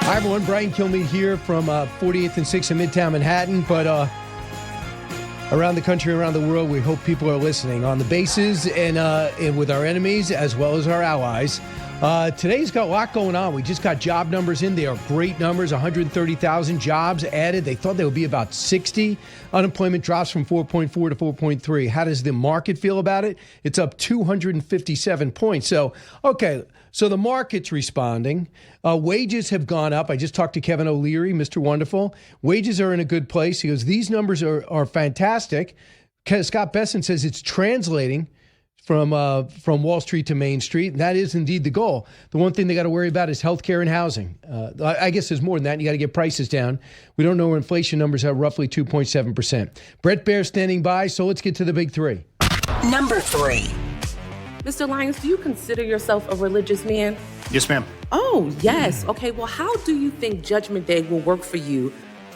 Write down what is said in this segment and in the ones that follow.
Hi, everyone. Brian Kilmeade here from 48th and 6th in Midtown Manhattan. But around the country, around the world, we hope people are listening on the bases and with our enemies as well as our allies. Today's got a lot going on. We just got job numbers in. They are great numbers, 130,000 jobs added. They thought they would be about 60. Unemployment drops from 4.4 to 4.3. How does the market feel about it? It's up 257 points. So the market's responding. Wages have gone up. I just talked to Kevin O'Leary, Mr. Wonderful. Wages are in a good place. He goes, these numbers are fantastic. Scott Besson says it's translating from Wall Street to Main Street. And that is indeed the goal. The one thing they got to worry about is healthcare and housing. I guess there's more than that. You got to get prices down. We don't know where inflation numbers are, roughly 2.7%. Bret Baier standing by. So let's get to the big three. Number 3. Mr. Lyons, do you consider yourself a religious man? Yes, ma'am. Oh, yes. Okay, well, how do you think Judgment Day will work for you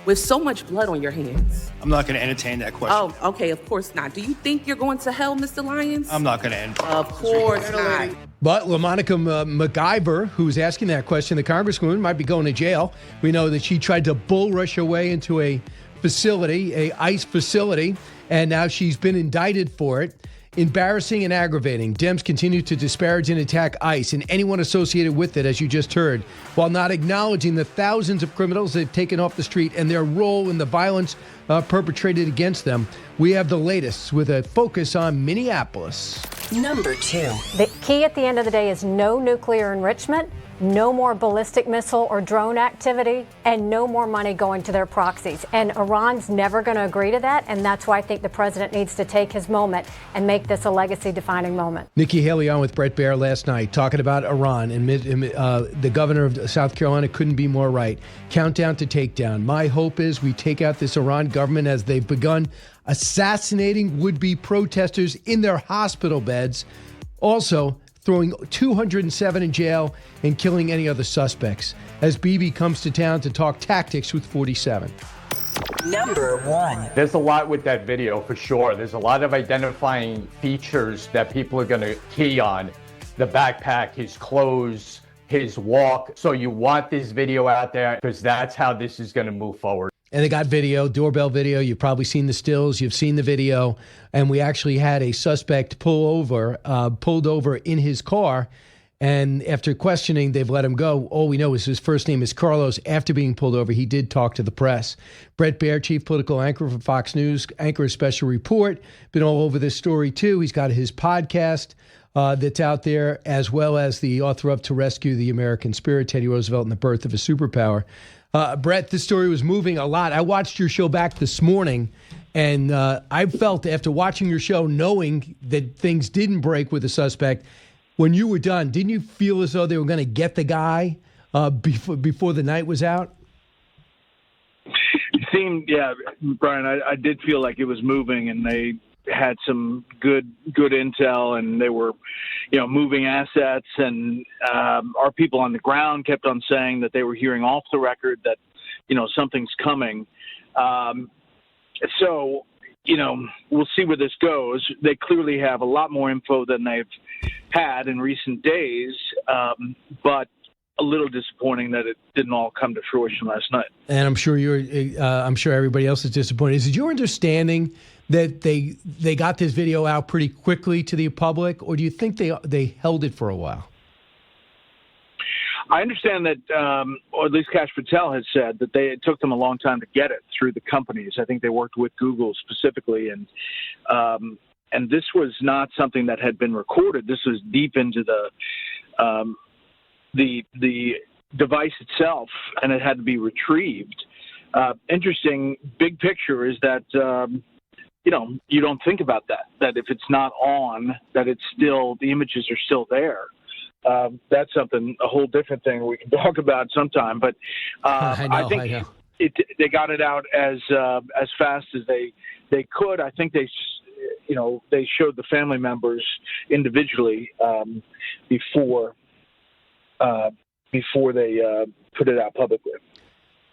with so much blood on your hands? I'm not going to entertain that question. Oh, okay, of course not. Do you think you're going to hell, Mr. Lyons? I'm not going to entertain. Of course not. But LaMonica MacGyver, who's asking that question, the congresswoman, might be going to jail. We know that she tried to bull rush her way into a facility, a ICE facility, and now she's been indicted for it. Embarrassing and aggravating. Dems continue to disparage and attack ICE and anyone associated with it, as you just heard, while not acknowledging the thousands of criminals they've taken off the street and their role in the violence perpetrated against them. We have the latest with a focus on Minneapolis. Number 2. The key at the end of the day is no nuclear enrichment, no more ballistic missile or drone activity, and no more money going to their proxies. And Iran's never going to agree to that, and that's why I think the president needs to take his moment and make this a legacy-defining moment. Nikki Haley on with Bret Baier last night talking about Iran, and the governor of South Carolina couldn't be more right. Countdown to takedown. My hope is we take out this Iran government as they've begun assassinating would-be protesters in their hospital beds. Also, throwing 207 in jail and killing any other suspects as Bibi comes to town to talk tactics with 47. Number 1. There's a lot with that video for sure. There's a lot of identifying features that people are going to key on. The backpack, his clothes, his walk. So you want this video out there because that's how this is going to move forward. And they got video, doorbell video. You've probably seen the stills. You've seen the video. And we actually had a suspect pulled over in his car. And after questioning, they've let him go. All we know is his first name is Carlos. After being pulled over, he did talk to the press. Bret Baier, chief political anchor for Fox News, anchor a special report. Been all over this story, too. He's got his podcast that's out there, as well as the author of To Rescue the American Spirit, Teddy Roosevelt and the Birth of a Superpower. Bret, this story was moving a lot. I watched your show back this morning, and I felt after watching your show, knowing that things didn't break with the suspect, when you were done, didn't you feel as though they were going to get the guy before the night was out? It seemed, yeah, Brian, I did feel like it was moving, and they had some good intel, and they were, moving assets, and our people on the ground kept on saying that they were hearing off the record that, something's coming. So, we'll see where this goes. They clearly have a lot more info than they've had in recent days, but a little disappointing that it didn't all come to fruition last night. And I'm sure I'm sure everybody else is disappointed. Is it your understanding that they got this video out pretty quickly to the public, or do you think they held it for a while? I understand that, or at least Kash Patel has said that it took them a long time to get it through the companies. I think they worked with Google specifically, and this was not something that had been recorded. This was deep into the device itself, and it had to be retrieved. Interesting big picture is that you don't think about that if it's not on, that it's still, the images are still there. That's something, a whole different thing we can talk about sometime. But I think they got it out as fast as they could. I think they showed the family members individually before they put it out publicly.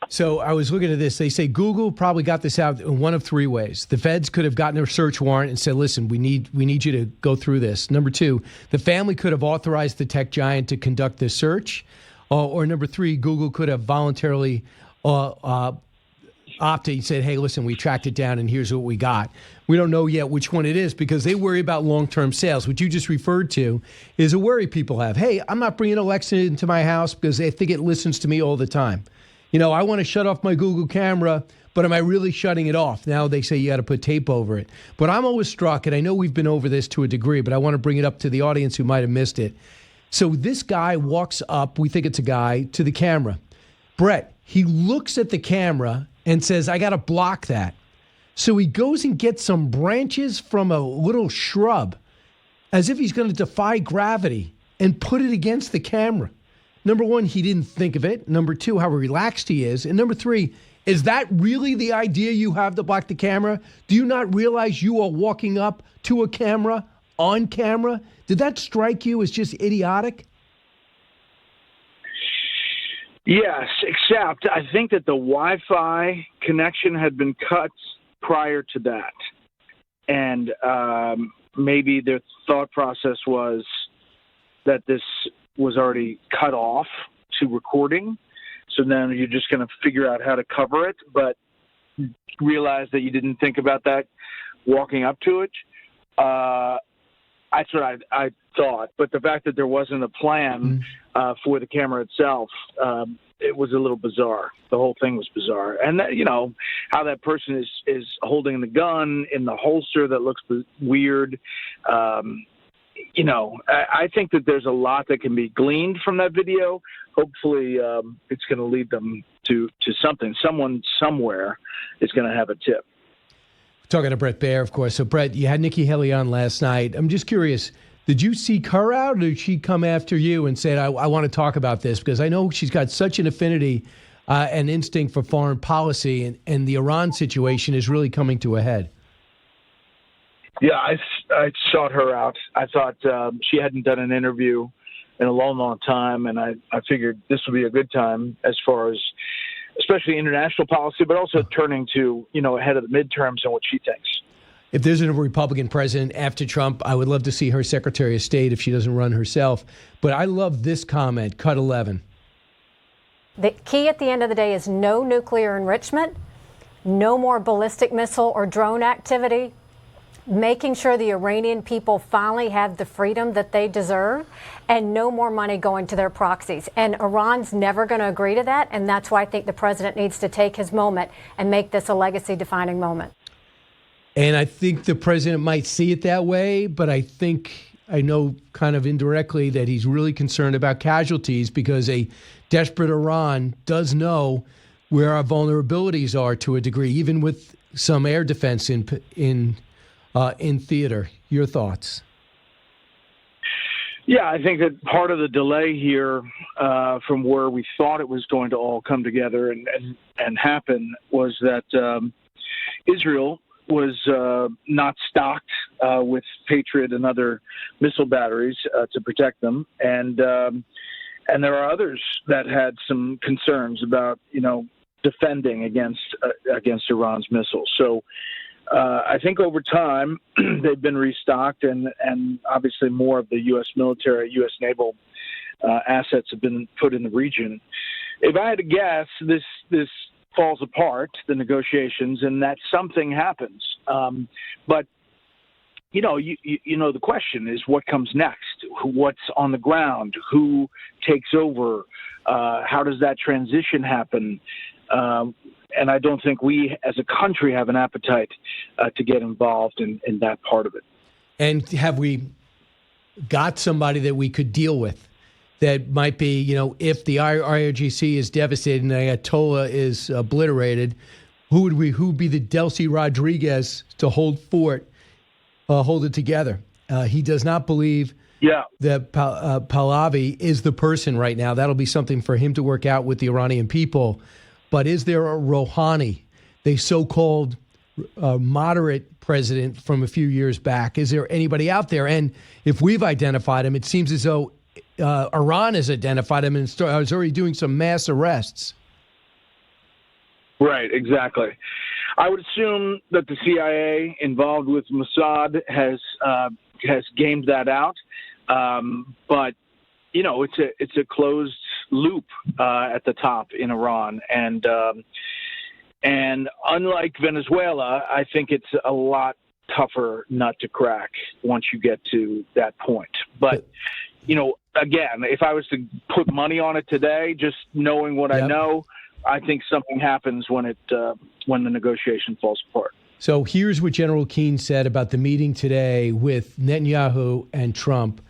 So I was looking at this. They say Google probably got this out in one of three ways. The feds could have gotten a search warrant and said, listen, we need you to go through this. Number two, the family could have authorized the tech giant to conduct this search. or number three, Google could have voluntarily opted and said, hey, listen, we tracked it down and here's what we got. We don't know yet which one it is because they worry about long-term sales. What you just referred to is a worry people have. Hey, I'm not bringing Alexa into my house because they think it listens to me all the time. You know, I want to shut off my Google camera, but am I really shutting it off? Now they say you got to put tape over it. But I'm always struck, and I know we've been over this to a degree, but I want to bring it up to the audience who might have missed it. So this guy walks up, we think it's a guy, to the camera. Bret, he looks at the camera and says, I got to block that. So he goes and gets some branches from a little shrub as if he's going to defy gravity and put it against the camera. Number one, he didn't think of it. Number two, how relaxed he is. And number three, is that really the idea you have to block the camera? Do you not realize you are walking up to a camera, on camera? Did that strike you as just idiotic? Yes, except I think that the Wi-Fi connection had been cut prior to that. And maybe their thought process was that this was already cut off to recording. So then you're just going to figure out how to cover it, but realize that you didn't think about that walking up to it. That's what I thought. But the fact that there wasn't a plan for the camera itself, it was a little bizarre. The whole thing was bizarre. And, that, you know, how that person is holding the gun in the holster that looks weird. You know, I think that there's a lot that can be gleaned from that video. Hopefully it's going to lead them to something. Someone somewhere is going to have a tip. Talking to Bret Baier, of course. So, Bret, you had Nikki Haley on last night. I'm just curious, did you seek her out, or did she come after you and say, I want to talk about this? Because I know she's got such an affinity and instinct for foreign policy, and the Iran situation is really coming to a head. Yeah, I sought her out. I thought she hadn't done an interview in a long, long time, and I figured this would be a good time as far as especially international policy, but also turning to, you know, ahead of the midterms and what she thinks. If there's a Republican president after Trump, I would love to see her Secretary of State if she doesn't run herself. But I love this comment, cut 11. The key at the end of the day is no nuclear enrichment, no more ballistic missile or drone activity, making sure the Iranian people finally have the freedom that they deserve, and no more money going to their proxies. And Iran's never going to agree to that, and that's why I think the president needs to take his moment and make this a legacy-defining moment. And I think the president might see it that way, but I know kind of indirectly that he's really concerned about casualties because a desperate Iran does know where our vulnerabilities are to a degree, even with some air defense in theater. Your thoughts? Yeah, I think that part of the delay here from where we thought it was going to all come together and happen was that Israel was not stocked with Patriot and other missile batteries to protect them. And there are others that had some concerns about, you know, defending against Iran's missiles. So I think over time they've been restocked, and obviously more of the U.S. military, U.S. naval assets have been put in the region. If I had to guess, this falls apart, the negotiations, and that something happens. But you know, the question is what comes next? What's on the ground? Who takes over? How does that transition happen? And I don't think we as a country have an appetite to get involved in that part of it. And have we got somebody that we could deal with that might be, you know, if the IRGC is devastated and the Ayatollah is obliterated, who would be the Delcy Rodriguez to hold it together? He does not believe that Pahlavi is the person right now. That'll be something for him to work out with the Iranian people. But is there a Rouhani, the so-called moderate president from a few years back? Is there anybody out there? And if we've identified him, it seems as though Iran has identified him and is already doing some mass arrests. Right, exactly. I would assume that the CIA involved with Mossad has gamed that out. But, you know, it's a closed loop at the top in Iran, and unlike Venezuela, I think it's a lot tougher nut to crack once you get to that point. But again, if I was to put money on it today, just knowing what I know, I think something happens when the negotiation falls apart. So here's what General Keane said about the meeting today with Netanyahu and Trump,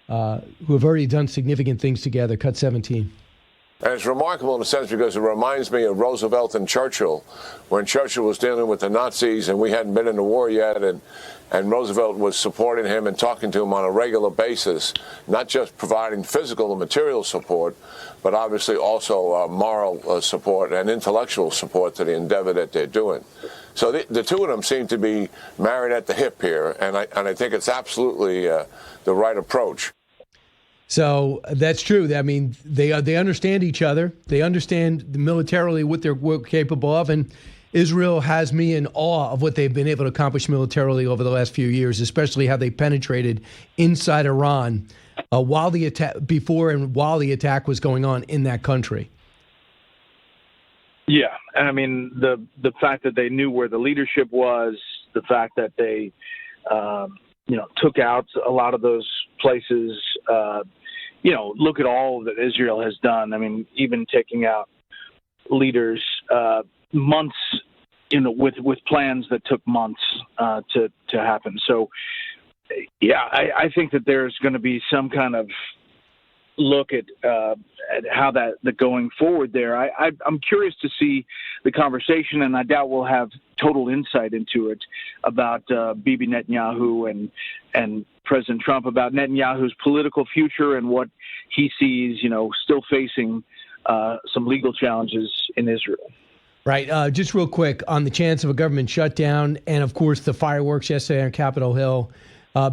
who have already done significant things together. Cut 17. And it's remarkable in a sense because it reminds me of Roosevelt and Churchill, when Churchill was dealing with the Nazis and we hadn't been in the war yet, and Roosevelt was supporting him and talking to him on a regular basis, not just providing physical and material support, but obviously also moral support and intellectual support to the endeavor that they're doing. So the two of them seem to be married at the hip here, and I think it's absolutely the right approach. So that's true. I mean, they understand each other. They understand militarily what they're capable of. And Israel has me in awe of what they've been able to accomplish militarily over the last few years, especially how they penetrated inside Iran while the attack was going on in that country. Yeah, I mean, the fact that they knew where the leadership was, the fact that they took out a lot of those places. Look at all that Israel has done. I mean, even taking out leaders months, with plans that took months to happen. So, yeah, I think that there's going to be some kind of look at how that going forward there. I'm curious to see the conversation, and I doubt we'll have total insight into it about Bibi Netanyahu and President Trump, about Netanyahu's political future and what he sees, still facing some legal challenges in Israel. Right. Just real quick on the chance of a government shutdown and, of course, the fireworks yesterday on Capitol Hill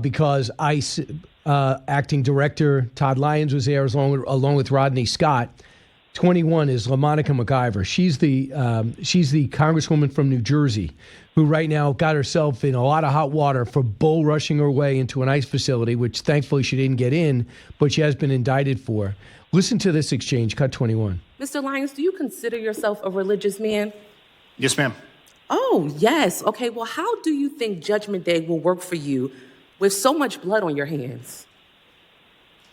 because ICE acting director Todd Lyons was there along with Rodney Scott. 21 is LaMonica McIver. She's the congresswoman from New Jersey who right now got herself in a lot of hot water for bull rushing her way into an ICE facility, which thankfully she didn't get in, but she has been indicted for. Listen to this exchange, cut 21. Mr. Lyons, do you consider yourself a religious man? Yes, ma'am. Oh, yes. Okay, well, how do you think Judgment Day will work for you with so much blood on your hands?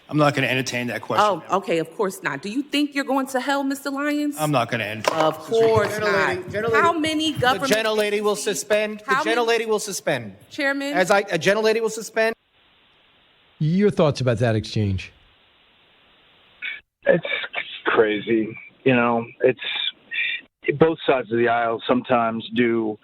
I'm not going to entertain that question. Oh, okay, of course not. Do you think you're going to hell, Mr. Lyons? I'm not going to entertain. Of course not. How many government... The gentlelady will suspend. The gentlelady will suspend. Chairman? A gentlelady will suspend. Your thoughts about that exchange? It's crazy. It's both sides of the aisle sometimes do,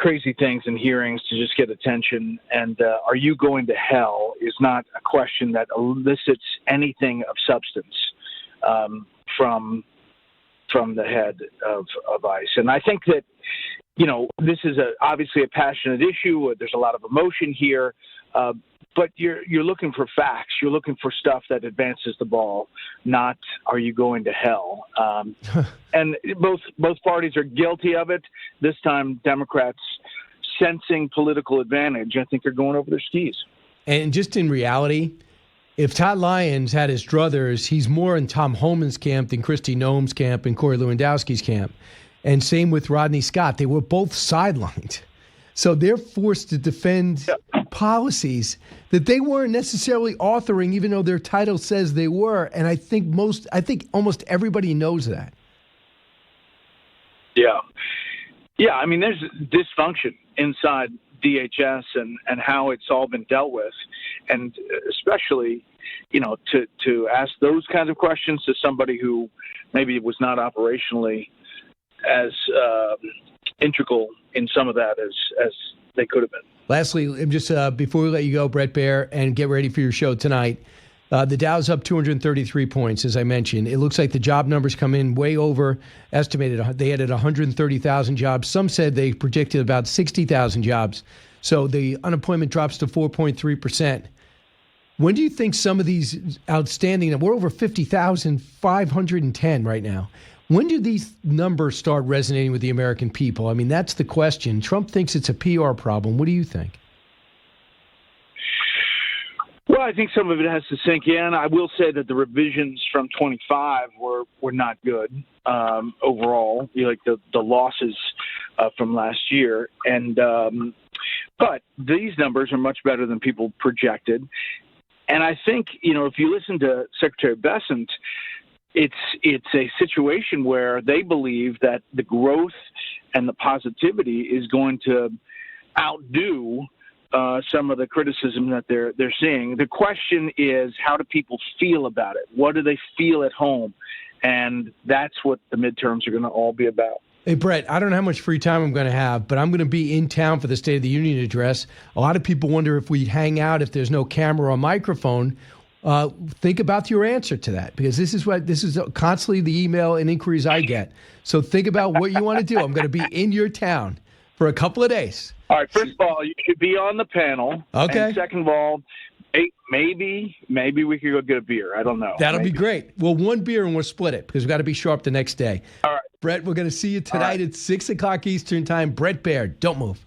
crazy things in hearings to just get attention. And are you going to hell is not a question that elicits anything of substance from the head of ICE. And I think that, this is obviously a passionate issue. There's a lot of emotion here. But you're looking for facts. You're looking for stuff that advances the ball, not are you going to hell? And both parties are guilty of it. This time, Democrats sensing political advantage, I think they're going over their skis. And just in reality, if Todd Lyons had his druthers, he's more in Tom Homan's camp than Kristi Noem's camp and Corey Lewandowski's camp. And same with Rodney Scott. They were both sidelined. So they're forced to defend policies that they weren't necessarily authoring, even though their title says they were. And I think almost everybody knows that. Yeah. Yeah, I mean, there's dysfunction inside DHS and how it's all been dealt with. And especially, to ask those kinds of questions to somebody who maybe was not operationally as integral in some of that as they could have been. Lastly, just before we let you go, Bret Baier, and get ready for your show tonight, the Dow's up 233 points, as I mentioned. It looks like the job numbers come in way over estimated. They added 130,000 jobs. Some said they predicted about 60,000 jobs. So the unemployment drops to 4.3%. When do you think some of these outstanding, we're over 50,510 right now. When do these numbers start resonating with the American people? I mean, that's the question. Trump thinks it's a PR problem. What do you think? Well, Well, I think some of it has to sink in. I will say that the revisions from 25 were not good overall. Like the losses from last year, and but these numbers are much better than people projected. And I think if you listen to Secretary Bessent, it's a situation where they believe that the growth and the positivity is going to outdo some of the criticism that they're seeing. The question is, how do people feel about it? What do they feel at home? And that's what the midterms are going to all be about. Hey, Bret, I don't know how much free time I'm going to have, but I'm going to be in town for the State of the Union address. A lot of people wonder if we'd hang out if there's no camera or microphone. Think about your answer to that, because this is constantly the email and inquiries I get. So think about what you want to do. I'm going to be in your town for a couple of days. All right. First of all, you should be on the panel. Okay. And second of all, maybe we could go get a beer. I don't know. That'll be great. Well, one beer and we'll split it because we've got to be sharp the next day. All right. Bret, we're going to see you tonight at 6 o'clock Eastern time. Bret Baier, don't move.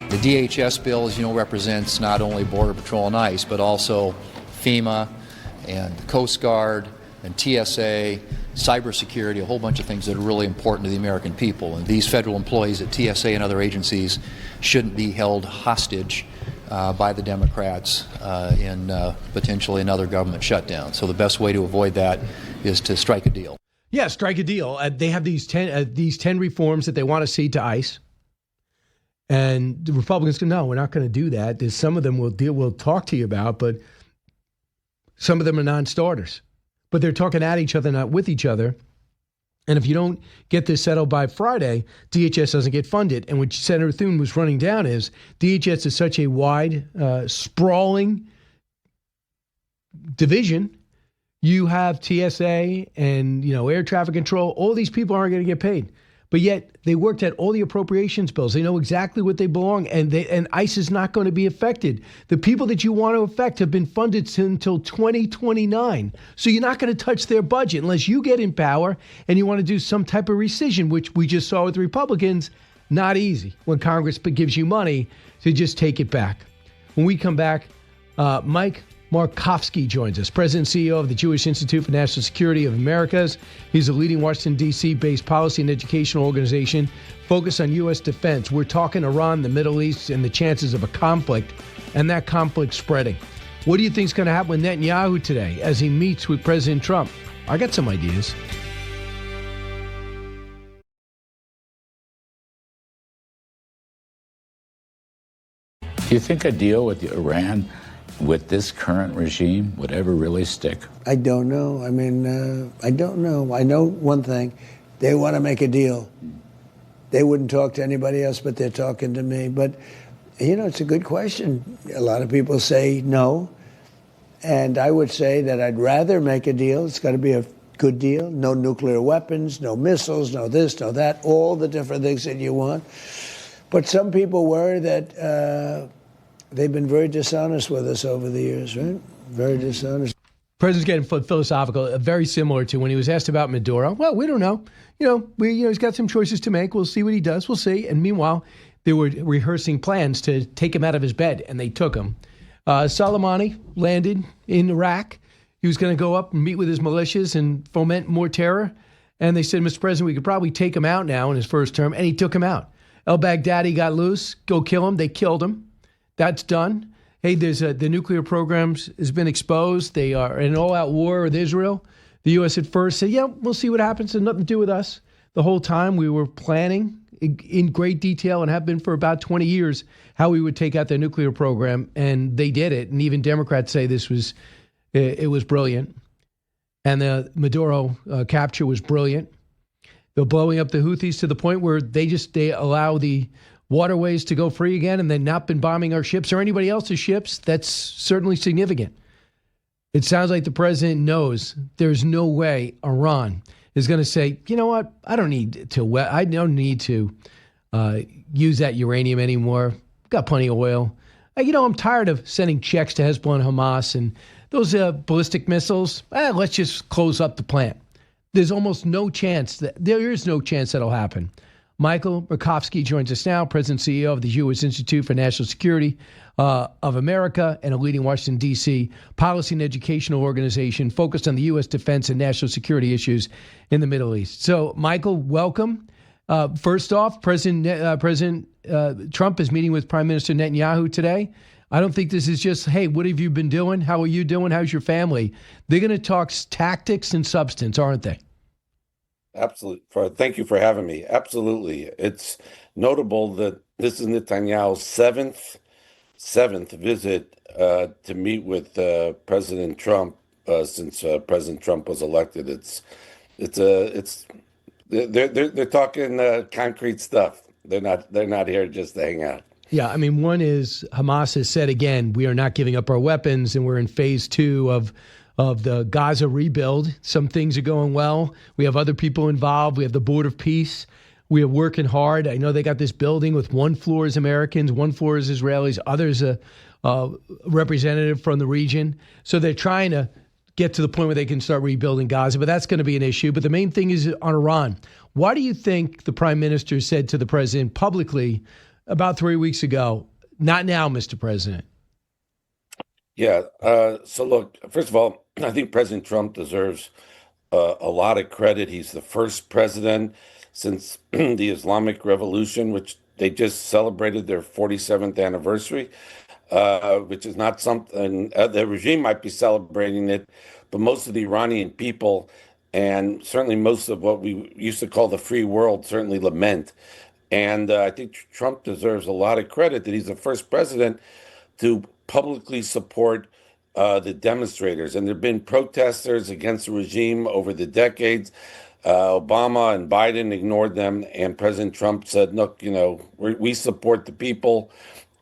The DHS bill, as you know, represents not only Border Patrol and ICE, but also FEMA and the Coast Guard and TSA, cybersecurity, a whole bunch of things that are really important to the American people. And these federal employees at TSA and other agencies shouldn't be held hostage by the Democrats in potentially another government shutdown. So the best way to avoid that is to strike a deal. Yeah, strike a deal. They have these 10 reforms that they want to see to ICE. And the Republicans go, no, we're not going to do that. There's some of them we'll talk to you about, but some of them are non-starters. But they're talking at each other, not with each other. And if you don't get this settled by Friday, DHS doesn't get funded. And what Senator Thune was running down is DHS is such a wide, sprawling division. You have TSA and, air traffic control. All these people aren't going to get paid. But yet they worked at all the appropriations bills. They know exactly what they belong, and ICE is not going to be affected. The people that you want to affect have been funded until 2029. So you're not going to touch their budget unless you get in power and you want to do some type of rescission, which we just saw with the Republicans. Not easy when Congress gives you money to just take it back. When we come back, Mike Makovsky joins us, President and CEO of the Jewish Institute for National Security of Americas. He's a leading Washington, D.C.-based policy and educational organization focused on U.S. defense. We're talking Iran, the Middle East, and the chances of a conflict, and that conflict spreading. What do you think is going to happen with Netanyahu today as he meets with President Trump? I got some ideas. Do you think a deal with Iran with this current regime would ever really stick? I don't know. I don't know. I know one thing. They want to make a deal. They wouldn't talk to anybody else, but they're talking to me. But, it's a good question. A lot of people say no. And I would say that I'd rather make a deal. It's got to be a good deal. No nuclear weapons, no missiles, no this, no that, all the different things that you want. But some people worry that they've been very dishonest with us over the years, right? Very dishonest. President's getting philosophical, very similar to when he was asked about Maduro. Well, we don't know. He's got some choices to make. We'll see what he does. We'll see. And meanwhile, they were rehearsing plans to take him out of his bed, and they took him. Soleimani landed in Iraq. He was going to go up and meet with his militias and foment more terror. And they said, Mr. President, we could probably take him out now in his first term. And he took him out. El-Baghdadi got loose. Go kill him. They killed him. That's done. Hey, the nuclear programs has been exposed. They are in an all-out war with Israel. The U.S. at first said, yeah, we'll see what happens. It had nothing to do with us. The whole time we were planning in great detail and have been for about 20 years how we would take out their nuclear program, and they did it. And even Democrats say it was brilliant. And the Maduro capture was brilliant. They're blowing up the Houthis to the point where they allow the waterways to go free again, and they've not been bombing our ships or anybody else's ships. That's certainly significant. It sounds like the president knows there's no way Iran is going to say, you know what, I don't need to use that uranium anymore. Got plenty of oil. I'm tired of sending checks to Hezbollah and Hamas and those ballistic missiles. Let's just close up the plant. There is no chance that'll happen. Michael Makovsky joins us now, President and CEO of the U.S. Institute for National Security of America and a leading Washington, D.C. policy and educational organization focused on the U.S. defense and national security issues in the Middle East. So, Michael, welcome. First off, President Trump is meeting with Prime Minister Netanyahu today. I don't think this is just, hey, what have you been doing? How are you doing? How's your family? They're going to talk tactics and substance, aren't they? Absolutely. Thank you for having me. Absolutely. It's notable that this is Netanyahu's seventh visit to meet with President Trump since President Trump was elected. They're talking concrete stuff. They're not here just to hang out. Yeah, I mean, one is Hamas has said again, we are not giving up our weapons, and we're in phase 2 of the Gaza rebuild. Some things are going well. We have other people involved. We have the Board of Peace. We are working hard. I know they got this building with one floor is Americans, one floor is Israelis, others a representative from the region. So they're trying to get to the point where they can start rebuilding Gaza, but that's going to be an issue. But the main thing is on Iran. Why do you think the prime minister said to the president publicly about 3 weeks ago, not now, Mr. President? Yeah. So look, first of all, I think President Trump deserves a lot of credit. He's the first president since the Islamic Revolution, which they just celebrated their 47th anniversary, which is not something the regime might be celebrating it, but most of the Iranian people and certainly most of what we used to call the free world certainly lament. And I think Trump deserves a lot of credit that he's the first president to publicly support the demonstrators. And there have been protesters against the regime over the decades. Obama and Biden ignored them, and President Trump said, look, we support the people,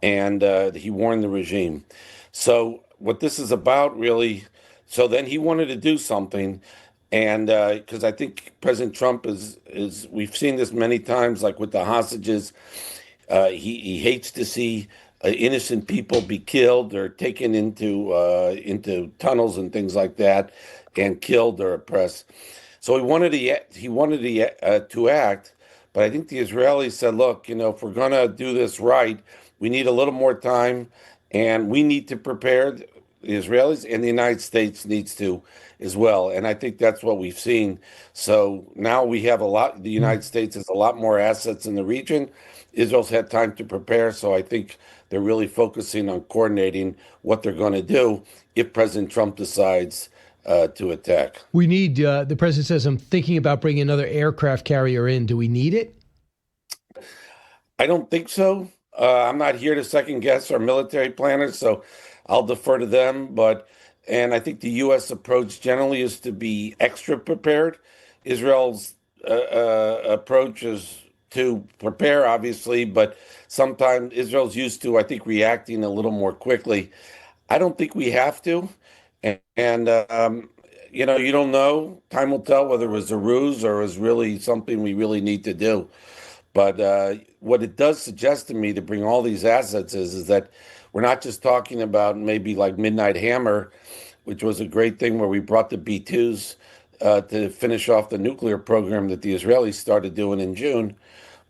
and he warned the regime. So what this is about, really, so then he wanted to do something, and because I think President Trump is we've seen this many times, like with the hostages, he hates to see innocent people be killed or taken into tunnels and things like that, and killed or oppressed. So he wanted to act, but I think the Israelis said, look, if we're going to do this right, we need a little more time, and we need to prepare. The Israelis and the United States needs to as well, and I think that's what we've seen. So now we have the United States has a lot more assets in the region. Israel's had time to prepare, so I think they're really focusing on coordinating what they're going to do if President Trump decides to attack. We need, the president says, I'm thinking about bringing another aircraft carrier in. Do we need it? I don't think so. I'm not here to second guess our military planners, so I'll defer to them. And I think the U.S. approach generally is to be extra prepared. Israel's approach is to prepare, obviously, but sometimes Israel's used to, I think, reacting a little more quickly. I don't think we have to. And you don't know. Time will tell whether it was a ruse or it was really something we really need to do. But what it does suggest to me to bring all these assets is that we're not just talking about maybe like Midnight Hammer, which was a great thing where we brought the B-2s to finish off the nuclear program that the Israelis started doing in June.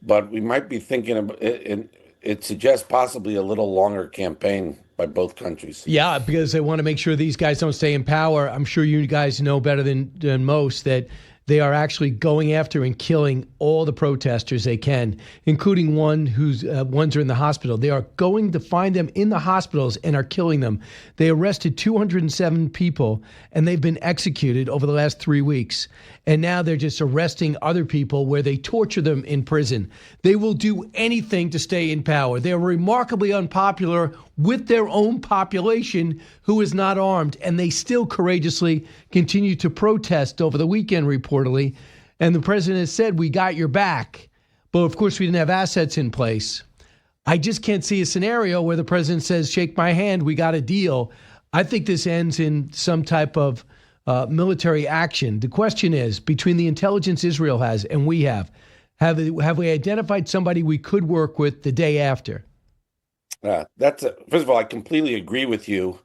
But we might be thinking about it. It suggests possibly a little longer campaign by both countries. Yeah, because they want to make sure these guys don't stay in power. I'm sure you guys know better than most that they are actually going after and killing all the protesters they can, including ones are in the hospital. They are going to find them in the hospitals and are killing them. They arrested 207 people, and they've been executed over the last 3 weeks. And now they're just arresting other people where they torture them in prison. They will do anything to stay in power. They're remarkably unpopular with their own population who is not armed, and they still courageously continue to protest over the weekend, reportedly. And the president has said, we got your back. But of course, we didn't have assets in place. I just can't see a scenario where the president says, shake my hand, we got a deal. I think this ends in some type of military action. The question is, between the intelligence Israel has and we have we identified somebody we could work with the day after? First of all, I completely agree with you.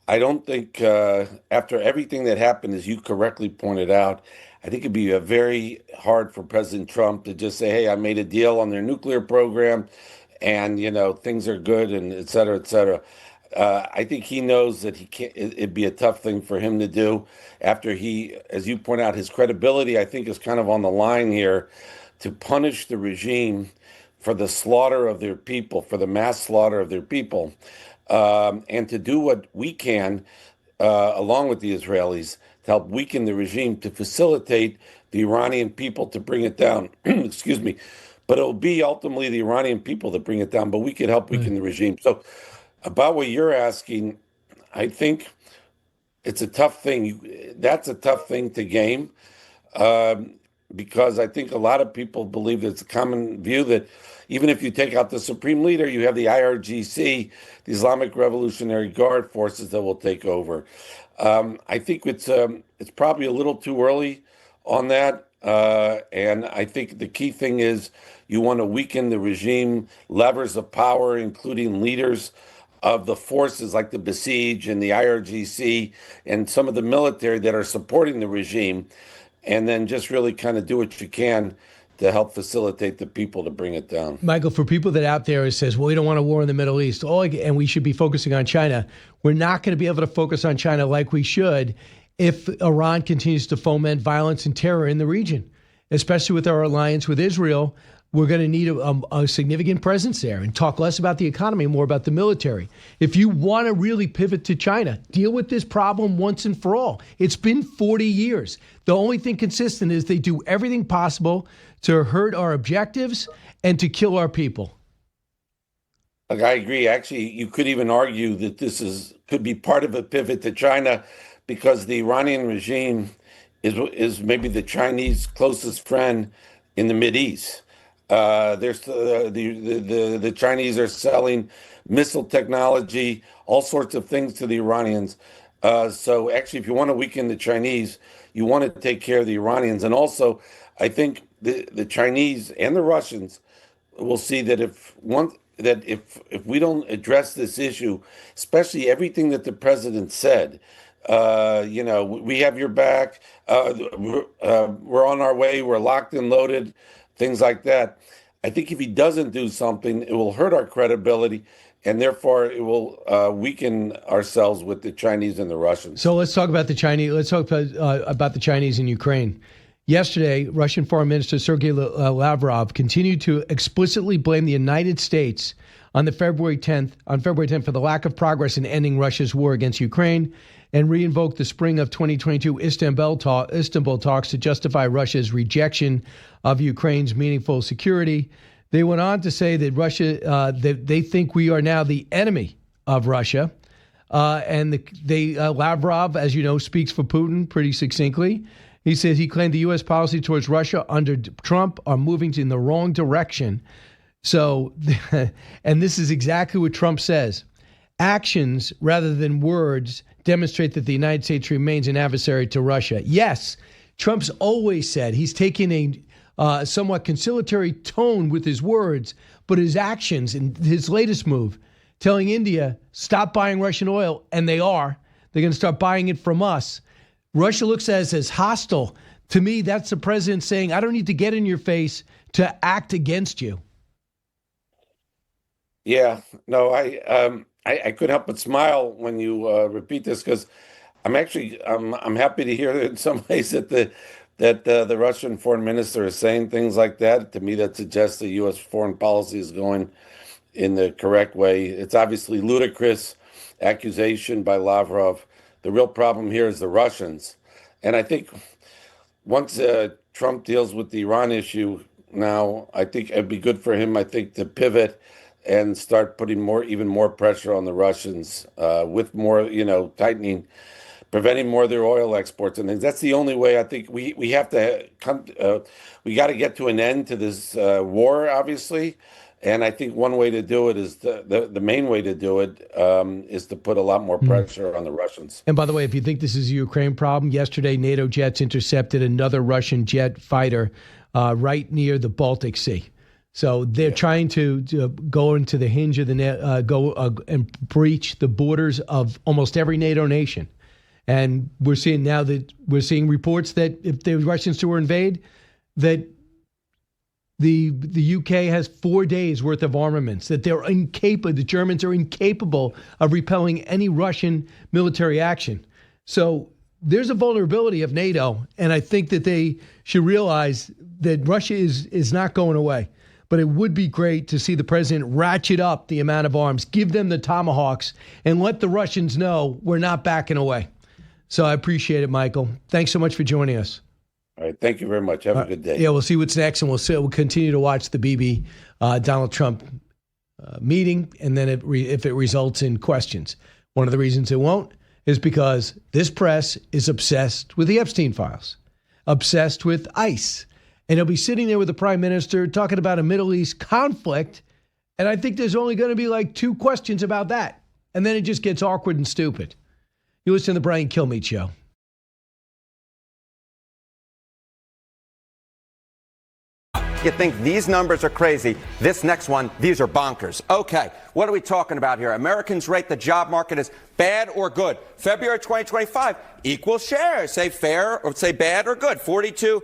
I don't think after everything that happened, as you correctly pointed out, I think it'd be very hard for President Trump to just say, hey, I made a deal on their nuclear program and, things are good and et cetera, et cetera. I think he knows that he can't. It'd be a tough thing for him to do after he, as you point out, his credibility, I think, is kind of on the line here to punish the regime for the slaughter of their people, for the mass slaughter of their people, and to do what we can, along with the Israelis, to help weaken the regime, to facilitate the Iranian people to bring it down. Excuse me. But it will be ultimately the Iranian people that bring it down, but we could help weaken the regime. So about what you're asking, I think it's a tough thing. That's a tough thing to game, because I think a lot of people believe it's a common view that even if you take out the supreme leader, you have the IRGC, the Islamic Revolutionary Guard forces that will take over. I think it's probably a little too early on that. And I think the key thing is you want to weaken the regime levers of power, including leaders of the forces like the Besiege and the IRGC and some of the military that are supporting the regime, and then just really kind of do what you can to help facilitate the people to bring it down. Michael, for people that out there says, well, we don't want a war in the Middle East, and we should be focusing on China, we're not going to be able to focus on China like we should if Iran continues to foment violence and terror in the region, especially with our alliance with Israel. We're going to need a significant presence there and talk less about the economy, more about the military. If you want to really pivot to China, deal with this problem once and for all. It's been 40 years. The only thing consistent is they do everything possible to hurt our objectives and to kill our people. Look, I agree. Actually, you could even argue that this could be part of a pivot to China, because the Iranian regime is maybe the Chinese closest friend in the Mideast. There's the Chinese are selling missile technology, all sorts of things to the Iranians. So actually, if you want to weaken the Chinese, you want to take care of the Iranians. And also, I think the Chinese and the Russians will see that if we don't address this issue, especially everything that the president said, we have your back, we're on our way, we're locked and loaded, things like that. I think if he doesn't do something, it will hurt our credibility, and therefore it will weaken ourselves with the Chinese and the Russians. So let's talk about the Chinese. Let's talk about the Chinese in Ukraine. Yesterday, Russian Foreign Minister Sergei Lavrov continued to explicitly blame the United States on February 10th for the lack of progress in ending Russia's war against Ukraine, and re-invoked the spring of 2022 Istanbul talks to justify Russia's rejection of Ukraine's meaningful security. They went on to say that they think we are now the enemy of Russia. Lavrov, as you know, speaks for Putin pretty succinctly. He says he claimed the U.S. policy towards Russia under Trump are moving in the wrong direction. So, and this is exactly what Trump says. Actions rather than words demonstrate that the United States remains an adversary to Russia. Yes, Trump's always said he's taking a somewhat conciliatory tone with his words, but his actions and his latest move, telling India, stop buying Russian oil, and they are. They're going to start buying it from us. Russia looks at us as hostile. To me, that's the president saying, I don't need to get in your face to act against you. Yeah, no, I couldn't help but smile when you repeat this, because I'm happy to hear in some ways that the Russian foreign minister is saying things like that. To me, that suggests that U.S. foreign policy is going in the correct way. It's obviously ludicrous accusation by Lavrov. The real problem here is the Russians. And I think once Trump deals with the Iran issue now, I think it'd be good for him, to pivot and start putting even more pressure on the Russians with more, tightening, preventing more of their oil exports and things. That's the only way. I think we have to we got to get to an end to this war, obviously. And I think one way to do it is the main way to do it is to put a lot more pressure on the Russians. And by the way, if you think this is a Ukraine problem, yesterday NATO jets intercepted another Russian jet fighter right near the Baltic Sea. So they're trying to go into the hinge of the and breach the borders of almost every NATO nation. And we're seeing reports that if the Russians were to invade, that the UK has 4 days worth of armaments, that the Germans are incapable of repelling any Russian military action. So there's a vulnerability of NATO, and I think that they should realize that Russia is not going away. But it would be great to see the president ratchet up the amount of arms, give them the tomahawks, and let the Russians know we're not backing away. So I appreciate it, Michael. Thanks so much for joining us. All right. Thank you very much. Have a good day. Yeah, we'll see what's next, and we'll continue to watch the BB Donald Trump meeting, and then if it results in questions. One of the reasons it won't is because this press is obsessed with the Epstein files, obsessed with ICE. And he'll be sitting there with the prime minister talking about a Middle East conflict. And I think there's only going to be like 2 questions about that. And then it just gets awkward and stupid. You listen to the Brian Kilmeade Show. You think these numbers are crazy. This next one, these are bonkers. Okay, what are we talking about here? Americans rate the job market as bad or good. February 2025, equal shares. Say fair or say bad or good. 42.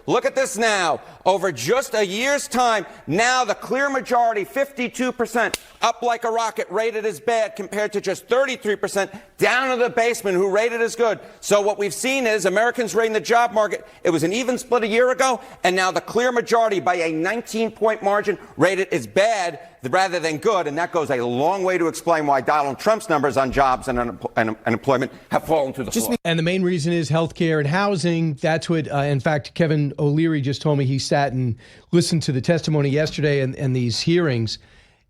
Look at this now. Over just a year's time, now the clear majority, 52%, up like a rocket, rated as bad compared to just 33% down in the basement who rated as good. So what we've seen is Americans rating the job market. It was an even split a year ago, and now the clear majority by a 19-point margin rated as bad rather than good, and that goes a long way to explain why Donald Trump's numbers on jobs and unemployment have fallen to the floor. And the main reason is healthcare and housing. That's what, in fact, Kevin O'Leary just told me. He sat and listened to the testimony yesterday and these hearings,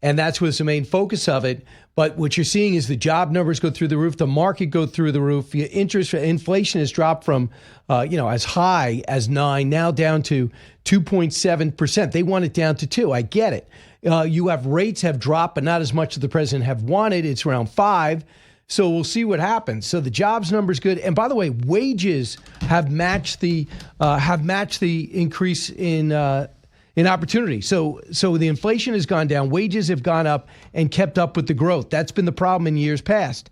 and that's what's the main focus of it. But what you're seeing is the job numbers go through the roof, the market go through the roof. Inflation has dropped from, as high as 9, now down to 2.7%. They want it down to 2. I get it. You have rates have dropped, but not as much as the president have wanted. It's around 5. So we'll see what happens. So the jobs number's good. And by the way, wages have matched the increase in opportunity. So the inflation has gone down, wages have gone up and kept up with the growth. That's been the problem in years past.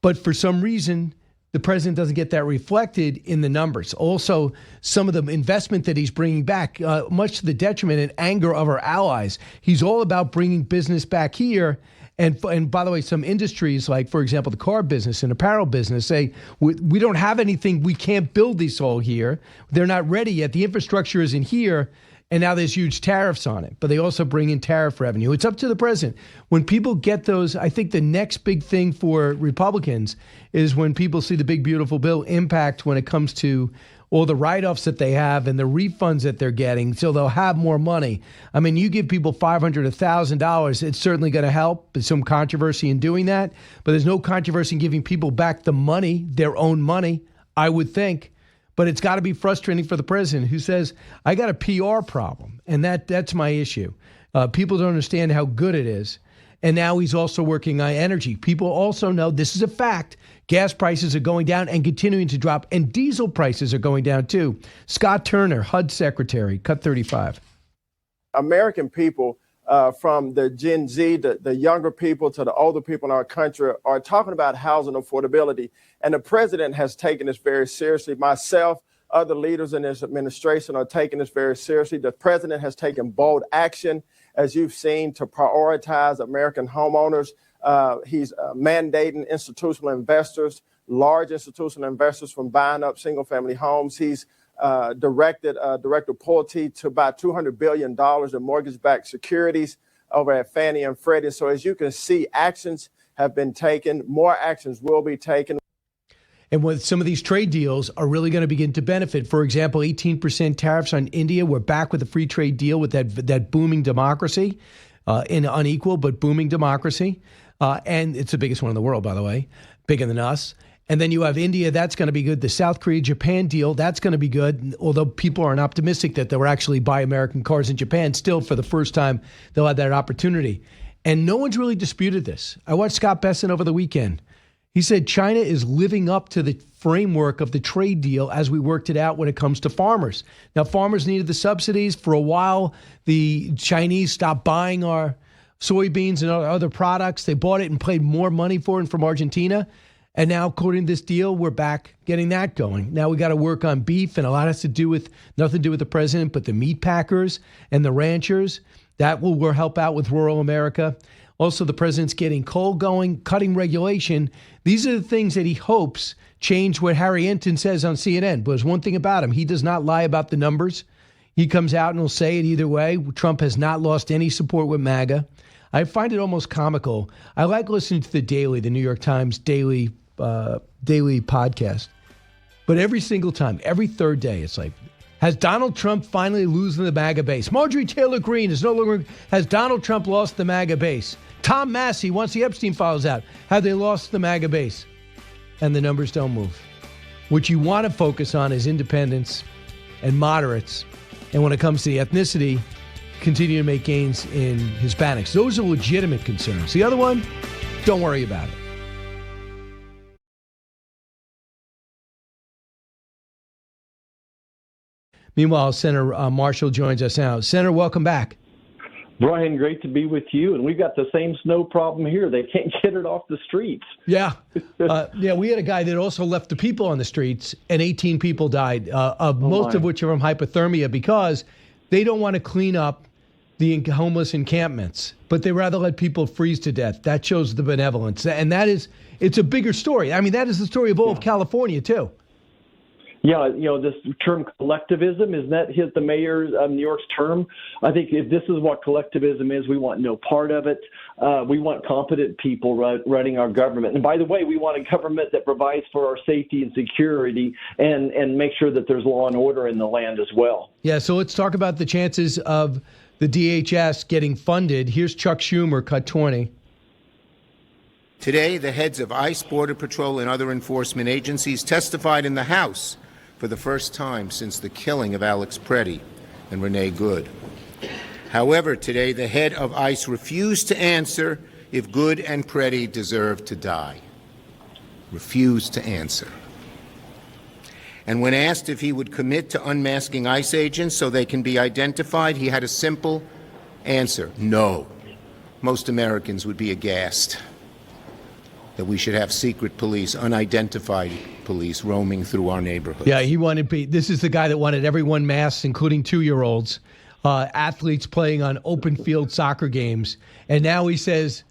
But for some reason, the president doesn't get that reflected in the numbers. Also, some of the investment that he's bringing back, much to the detriment and anger of our allies. He's all about bringing business back here. And by the way, some industries, like, for example, the car business and apparel business, say, we don't have anything. We can't build this all here. They're not ready yet. The infrastructure isn't here. And now there's huge tariffs on it, but they also bring in tariff revenue. It's up to the president. When people get those, I think the next big thing for Republicans is when people see the big, beautiful bill impact when it comes to all the write-offs that they have and the refunds that they're getting, so they'll have more money. I mean, you give people $500, $1,000, it's certainly going to help. There's some controversy in doing that, but there's no controversy in giving people back the money, their own money, I would think. But it's got to be frustrating for the president who says, I got a PR problem, and that's my issue. People don't understand how good it is. And now he's also working on energy. People also know, this is a fact, gas prices are going down and continuing to drop, and diesel prices are going down too. Scott Turner, HUD Secretary, Cut 35. American people, from the Gen Z, the younger people to the older people in our country, are talking about housing affordability. And the president has taken this very seriously. Myself, other leaders in this administration are taking this very seriously. The president has taken bold action, as you've seen, to prioritize American homeowners. He's mandating institutional investors, large institutional investors, from buying up single-family homes. He's directed Director Pulte to buy $200 billion in mortgage-backed securities over at Fannie and Freddie. So as you can see, actions have been taken. More actions will be taken. And with some of these trade deals are really going to begin to benefit. For example, 18% tariffs on India. We're back with a free trade deal with that booming democracy, in unequal but booming democracy. And it's the biggest one in the world, by the way, bigger than us. And then you have India. That's going to be good. The South Korea-Japan deal, that's going to be good. Although people aren't optimistic that they'll actually buy American cars in Japan, still for the first time they'll have that opportunity. And no one's really disputed this. I watched Scott Besson over the weekend. He said China is living up to the framework of the trade deal as we worked it out when it comes to farmers. Now, farmers needed the subsidies. For a while, the Chinese stopped buying our soybeans and other products. They bought it and paid more money for it from Argentina. And now, according to this deal, we're back getting that going. Now we got to work on beef, and a lot has to do with nothing to do with the president, but the meat packers and the ranchers. That will help out with rural America. Also, the president's getting coal going, cutting regulation. These are the things that he hopes change what Harry Hinton says on CNN. But there's one thing about him. He does not lie about the numbers. He comes out and will say it either way. Trump has not lost any support with MAGA. I find it almost comical. I like listening to the New York Times daily podcast. But every single time, every third day, it's like, has Donald Trump finally losing the MAGA base? Marjorie Taylor Greene is no longer, has Donald Trump lost the MAGA base? Tom Massey, once the Epstein files out, have they lost the MAGA base? And the numbers don't move. What you want to focus on is independents and moderates. And when it comes to the ethnicity, continue to make gains in Hispanics. Those are legitimate concerns. The other one, don't worry about it. Meanwhile, Senator Marshall joins us now. Senator, welcome back. Brian, great to be with you. And we've got the same snow problem here. They can't get it off the streets. Yeah. We had a guy that also left the people on the streets, and 18 people died, most of which are from hypothermia, because they don't want to clean up the homeless encampments, but they rather let people freeze to death. That shows the benevolence. And it's a bigger story. I mean, that is the story of all of California, too. Yeah, this term collectivism, isn't that hit the mayor of New York's term? I think if this is what collectivism is, we want no part of it. We want competent people running our government. And by the way, we want a government that provides for our safety and security and make sure that there's law and order in the land as well. Yeah, so let's talk about the chances of the DHS getting funded. Here's Chuck Schumer, cut 20. Today, the heads of ICE, Border Patrol, and other enforcement agencies testified in the House for the first time since the killing of Alex Preddy and Renee Good. However, today the head of ICE refused to answer if Good and Preddy deserved to die. Refused to answer. And when asked if he would commit to unmasking ICE agents so they can be identified, he had a simple answer: no. Most Americans would be aghast that we should have secret police, unidentified police roaming through our neighborhoods. Yeah, this is the guy that wanted everyone masked, including 2-year-olds, athletes playing on open field soccer games. And now he says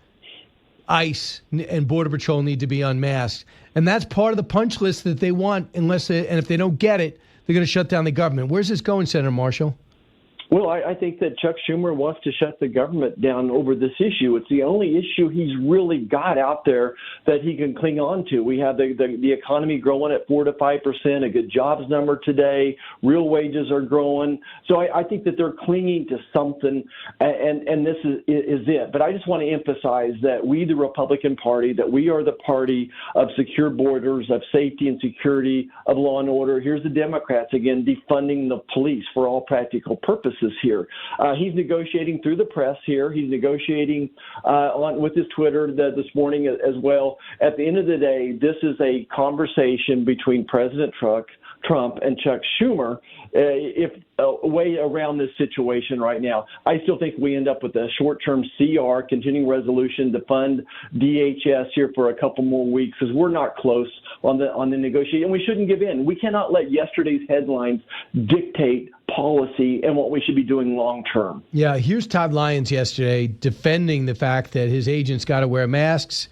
ICE and Border Patrol need to be unmasked. And that's part of the punch list that they want, and if they don't get it, they're going to shut down the government. Where's this going, Senator Marshall? Well, I think that Chuck Schumer wants to shut the government down over this issue. It's the only issue he's really got out there that he can cling on to. We have the economy growing at 4 to 5%, a good jobs number today. Real wages are growing. So I think that they're clinging to something, and this is it. But I just want to emphasize that we, the Republican Party, that we are the party of secure borders, of safety and security, of law and order. Here's the Democrats, again, defunding the police for all practical purposes here. He's negotiating through the press here. He's negotiating with his Twitter this morning as well. At the end of the day, this is a conversation between President Trump and Chuck Schumer, if a way around this situation right now. I still think we end up with a short-term CR, continuing resolution, to fund DHS here for a couple more weeks, because we're not close on the negotiation. And we shouldn't give in. We cannot let yesterday's headlines dictate policy and what we should be doing long-term. Yeah, here's Todd Lyons yesterday defending the fact that his agents got to wear masks.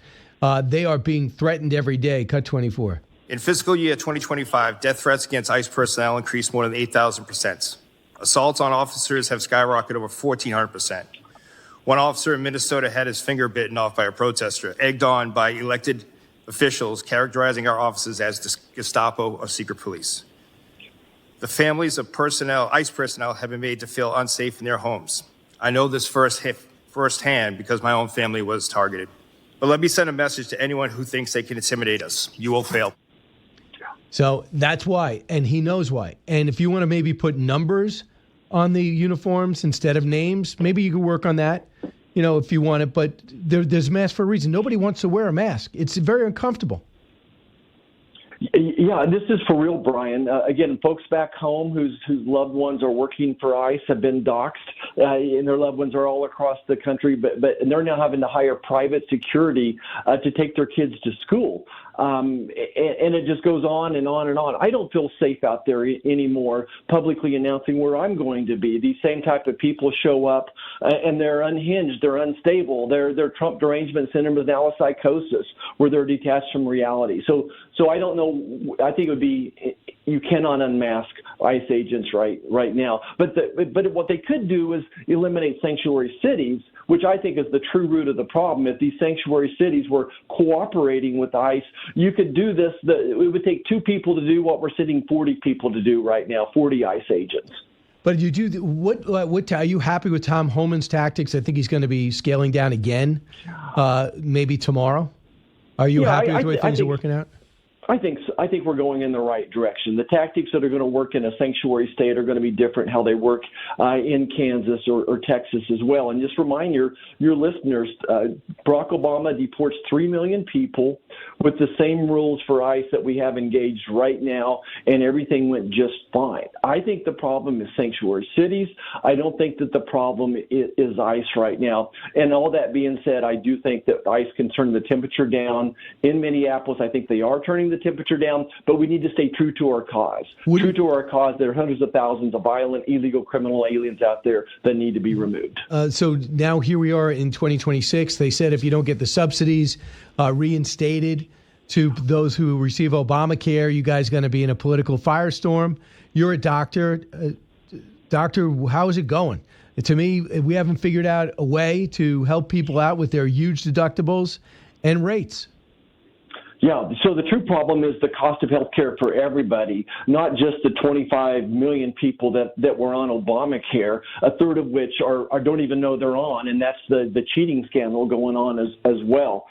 They are being threatened every day. Cut 24. In fiscal year 2025, death threats against ICE personnel increased more than 8,000%. Assaults on officers have skyrocketed over 1,400%. One officer in Minnesota had his finger bitten off by a protester, egged on by elected officials characterizing our officers as Gestapo or secret police. The families of ICE personnel have been made to feel unsafe in their homes. I know this firsthand because my own family was targeted. But let me send a message to anyone who thinks they can intimidate us. You will fail. So that's why, and he knows why. And if you want to maybe put numbers on the uniforms instead of names, maybe you could work on that, if you want it. But there's a mask for a reason. Nobody wants to wear a mask. It's very uncomfortable. Yeah, this is for real, Brian. Again, folks back home whose loved ones are working for ICE have been doxxed, and their loved ones are all across the country, but and they're now having to hire private security to take their kids to school. And it just goes on and on and on. I don't feel safe out there anymore publicly announcing where I'm going to be. These same type of people show up and they're unhinged, they're unstable, their Trump derangement syndrome now a psychosis where they're detached from reality. So I don't know. I think it would be, you cannot unmask ICE agents right now. But what they could do is eliminate sanctuary cities, which I think is the true root of the problem. If these sanctuary cities were cooperating with ICE, you could do this. It would take 2 people to do what we're sitting 40 people to do right now, 40 ICE agents. But you do what? Are you happy with Tom Homan's tactics? I think he's going to be scaling down again, maybe tomorrow. Are you happy with the way things are working out? I think we're going in the right direction. The tactics that are going to work in a sanctuary state are going to be different how they work in Kansas or Texas as well. And just remind your listeners, Barack Obama deports 3 million people with the same rules for ICE that we have engaged right now, and everything went just fine. I think the problem is sanctuary cities. I don't think that the problem is ICE right now. And all that being said, I do think that ICE can turn the temperature down in Minneapolis. I think they are turning the temperature down, but we need to stay true to our cause. True to our cause, there are hundreds of thousands of violent, illegal, criminal aliens out there that need to be removed. So now here we are in 2026. They said if you don't get the subsidies reinstated to those who receive Obamacare, you guys are going to be in a political firestorm. You're a doctor. Doctor, how is it going? To me, we haven't figured out a way to help people out with their huge deductibles and rates. Yeah, so the true problem is the cost of health care for everybody, not just the 25 million people that were on Obamacare, a third of which don't even know they're on, and that's the cheating scandal going on as well.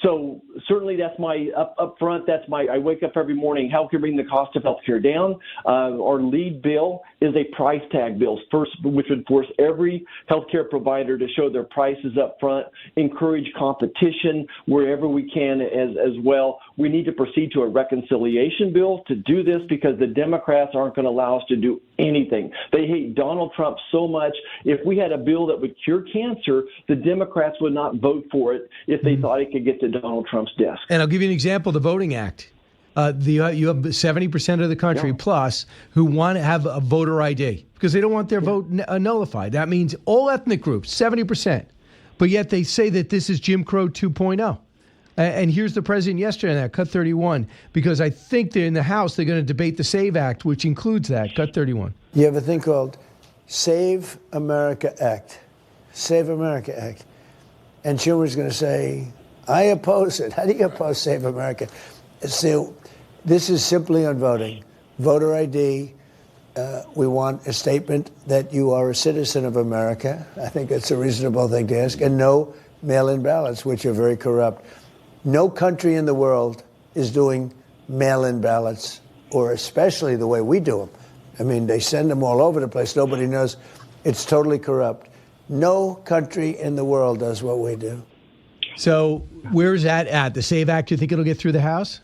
So certainly that's my up front. That's I wake up every morning. How can we bring the cost of health care down? Our lead bill is a price tag bill, which would force every healthcare provider to show their prices up front, encourage competition wherever we can as well. We need to proceed to a reconciliation bill to do this because the Democrats aren't going to allow us to do anything. They hate Donald Trump so much. If we had a bill that would cure cancer, the Democrats would not vote for it if they thought it could get to Donald Trump's desk. And I'll give you an example, the Voting Act. You have 70% of the country plus who want to have a voter ID because they don't want their vote nullified. That means all ethnic groups, 70%. But yet they say that this is Jim Crow 2.0. And here's the president yesterday on that, Cut 31, because I think they're in the House, they're going to debate the SAVE Act, which includes that, Cut 31. You have a thing called Save America Act. Save America Act. And Schumer's going to say, I oppose it. How do you oppose Save America? So this is simply on voting. Voter ID. We want a statement that you are a citizen of America. I think that's a reasonable thing to ask. And no mail-in ballots, which are very corrupt. No country in the world is doing mail-in ballots, or especially the way we do them. I mean, they send them all over the place. Nobody knows. It's totally corrupt. No country in the world does what we do. So where is that at? The SAVE Act, do you think it'll get through the House?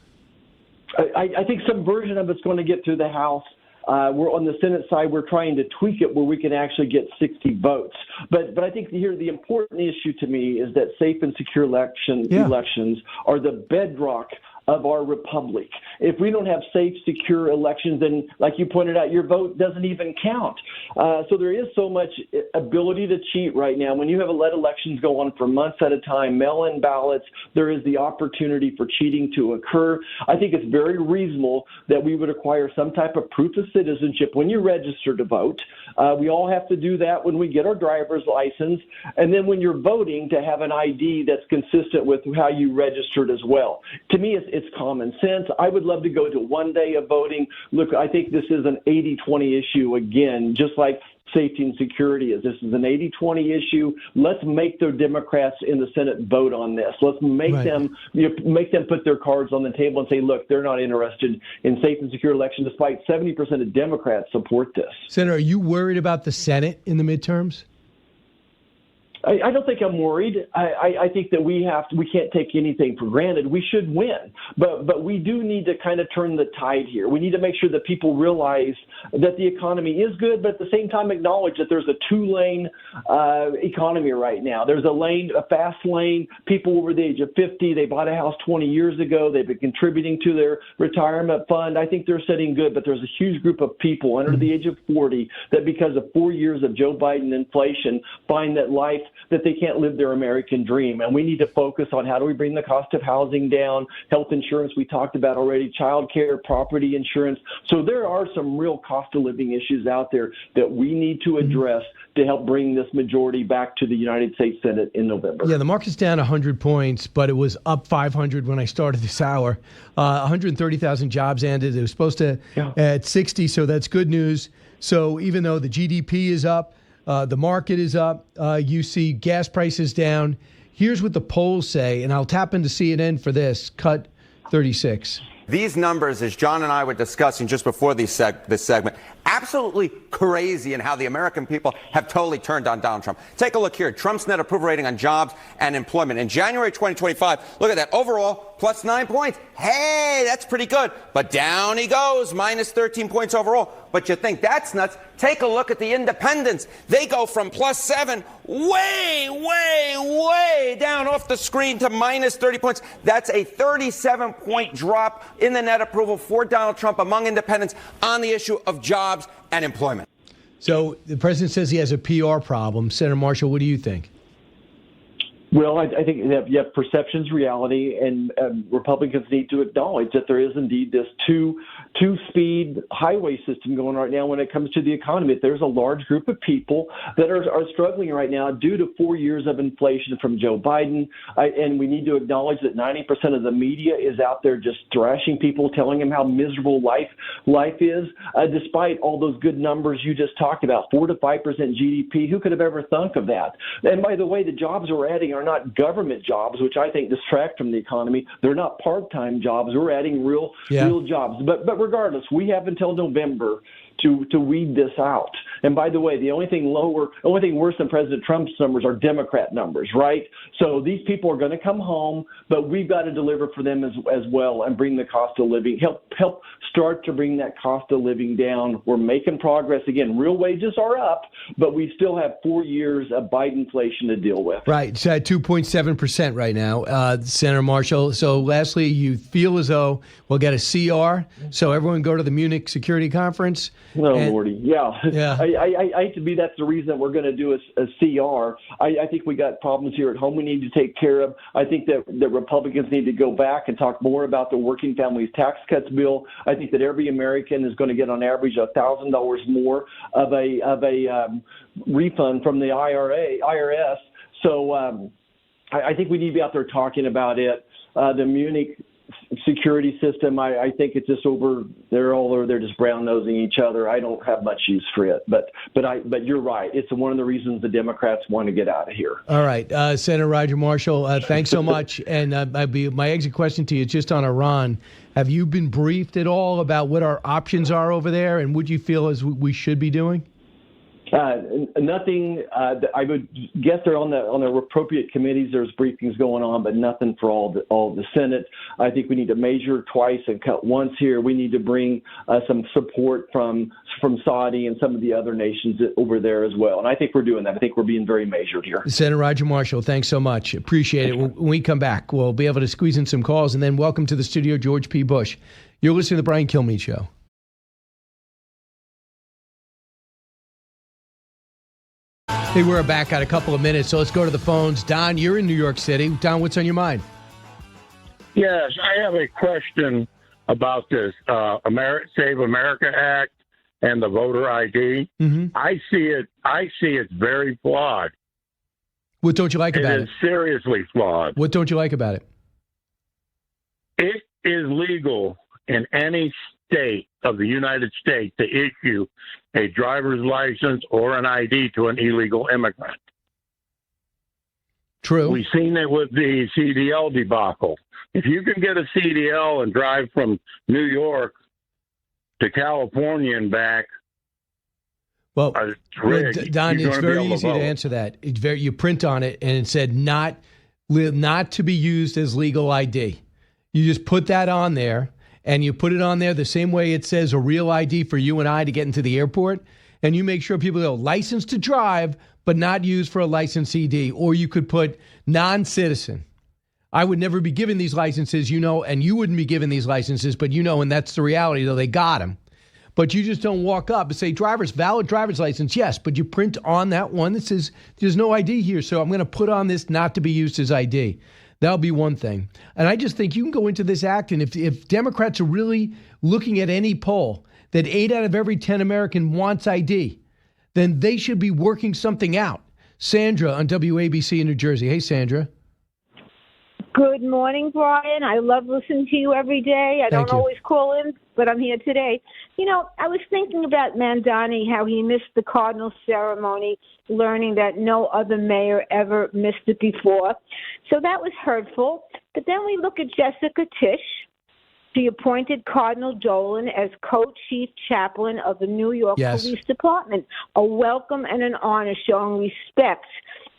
I think some version of it's going to get through the House. We're on the Senate side. We're trying to tweak it where we can actually get 60 votes. But I think here the important issue to me is that safe and secure elections are the bedrock of our republic. If we don't have safe, secure elections, then, like you pointed out, your vote doesn't even count. So there is so much ability to cheat right now. When you have let elections go on for months at a time, mail-in ballots, there is the opportunity for cheating to occur. I think it's very reasonable that we would require some type of proof of citizenship when you register to vote. We all have to do that when we get our driver's license. And then when you're voting, to have an ID that's consistent with how you registered as well. To me, it's common sense. I would love to go to one day of voting. Look, I think this is an 80-20 issue again, just like safety and security is. This is an 80-20 issue. Let's make the Democrats in the Senate vote on this. Let's make them put their cards on the table and say, look, they're not interested in safe and secure elections, despite 70% of Democrats support this. Senator, are you worried about the Senate in the midterms? I don't think I'm worried. I think that we can't take anything for granted. We should win, but we do need to kind of turn the tide here. We need to make sure that people realize that the economy is good, but at the same time acknowledge that there's a two-lane economy right now. There's a fast lane. People over the age of 50, they bought a house 20 years ago. They've been contributing to their retirement fund. I think they're sitting good, but there's a huge group of people under the age of 40 that because of 4 years of Joe Biden inflation find that they can't live their American dream. And we need to focus on how do we bring the cost of housing down, health insurance we talked about already, child care, property insurance. So there are some real cost of living issues out there that we need to address to help bring this majority back to the United States Senate in November. Yeah, the market's down 100 points, but it was up 500 when I started this hour. 130,000 jobs ended. It was supposed to at 60, so that's good news. So even though the GDP is up, the market is up. You see gas prices down. Here's what the polls say, and I'll tap into CNN for this. Cut 36. These numbers, as John and I were discussing just before this segment, absolutely crazy in how the American people have totally turned on Donald Trump. Take a look here. Trump's net approval rating on jobs and employment. In January 2025, look at that. Overall, plus 9 points. Hey, that's pretty good. But down he goes, minus 13 points overall. But you think that's nuts? Take a look at the independents. They go from plus 7 way down off the screen to minus 30 points. That's a 37-point drop in the net approval for Donald Trump among independents on the issue of jobs and employment. So the president says he has a PR problem. Senator Marshall, what do you think? Well, I think that perception's reality, and Republicans need to acknowledge that there is indeed this two-speed highway system going right now when it comes to the economy. There's a large group of people that are struggling right now due to 4 years of inflation from Joe Biden, and we need to acknowledge that 90% of the media is out there just thrashing people, telling them how miserable life is, despite all those good numbers you just talked about, 4 to 5% GDP. Who could have ever thunk of that? And by the way, the jobs we're adding are not government jobs, which I think distract from the economy. They're not part-time jobs. We're adding real jobs. But regardless, we have until November to weed this out. And by the way, the only thing worse than President Trump's numbers are Democrat numbers, right? So these people are going to come home, but we've got to deliver for them as well and bring the cost of living, help start to bring that cost of living down. We're making progress. Again, real wages are up, but we still have 4 years of Biden inflation to deal with. Right. It's at 2.7% right now, Senator Marshall. So lastly, you feel as though we'll get a CR, so everyone go to the Munich Security Conference. Oh, Lordy. Yeah. I hate to be that's the reason that we're going to do a CR. I think we got problems here at home we need to take care of. I think that the Republicans need to go back and talk more about the working families tax cuts bill. I think that every American is going to get on average $1,000 more of a refund from the IRS. So I think we need to be out there talking about it. The Munich security system, I think it's just over. They're all over there just brown nosing each other. I don't have much use for it, but you're right. It's one of the reasons the Democrats want to get out of here. All right, Senator Roger Marshall, thanks so much. And my exit question to you is just on Iran. Have you been briefed at all about what our options are over there, and what you feel as we should be doing? Nothing. I would guess they're on the appropriate committees. There's briefings going on, but nothing for all the Senate. I think we need to measure twice and cut once here. We need to bring some support from Saudi and some of the other nations over there as well. And I think we're doing that. I think we're being very measured here. Senator Roger Marshall, thanks so much. Appreciate it. When we come back, we'll be able to squeeze in some calls. And then welcome to the studio, George P. Bush. You're listening to the Brian Kilmeade Show. Hey, we're back at a couple of minutes, so let's go to the phones. Don, you're in New York City. Don, what's on your mind? Yes, I have a question about this Save America Act and the voter ID. Mm-hmm. I see it very flawed. What don't you like about it? It is seriously flawed. What don't you like about it? It is legal in any state of the United States to issue a driver's license or an ID to an illegal immigrant. True. We've seen it with the CDL debacle. If you can get a CDL and drive from New York to California and back, Well, rigged, Don, you're it's gonna be very able easy to vote. answer that. You print on it, and it said not to be used as legal ID. You just put that on there, and you put it on there the same way it says a real ID for you and I to get into the airport, and you make sure people go licensed to drive, but not used for a licensed CD. Or you could put non-citizen. I would never be given these licenses, and you wouldn't be given these licenses, but and that's the reality, though they got them. But you just don't walk up and say, valid driver's license, yes, but you print on that one that says there's no ID here, so I'm going to put on this not to be used as ID. That'll be one thing. And I just think you can go into this act, and if Democrats are really looking at any poll that 8 out of every 10 American wants ID, then they should be working something out. Sandra on WABC in New Jersey. Hey, Sandra. Good morning, Brian. I love listening to you every day. I don't always call in, but I'm here today. I was thinking about Mandani, how he missed the Cardinal ceremony, learning that no other mayor ever missed it before. So that was hurtful. But then we look at Jessica Tisch. She appointed Cardinal Dolan as co-chief chaplain of the New York Police Department. A welcome and an honor showing respect.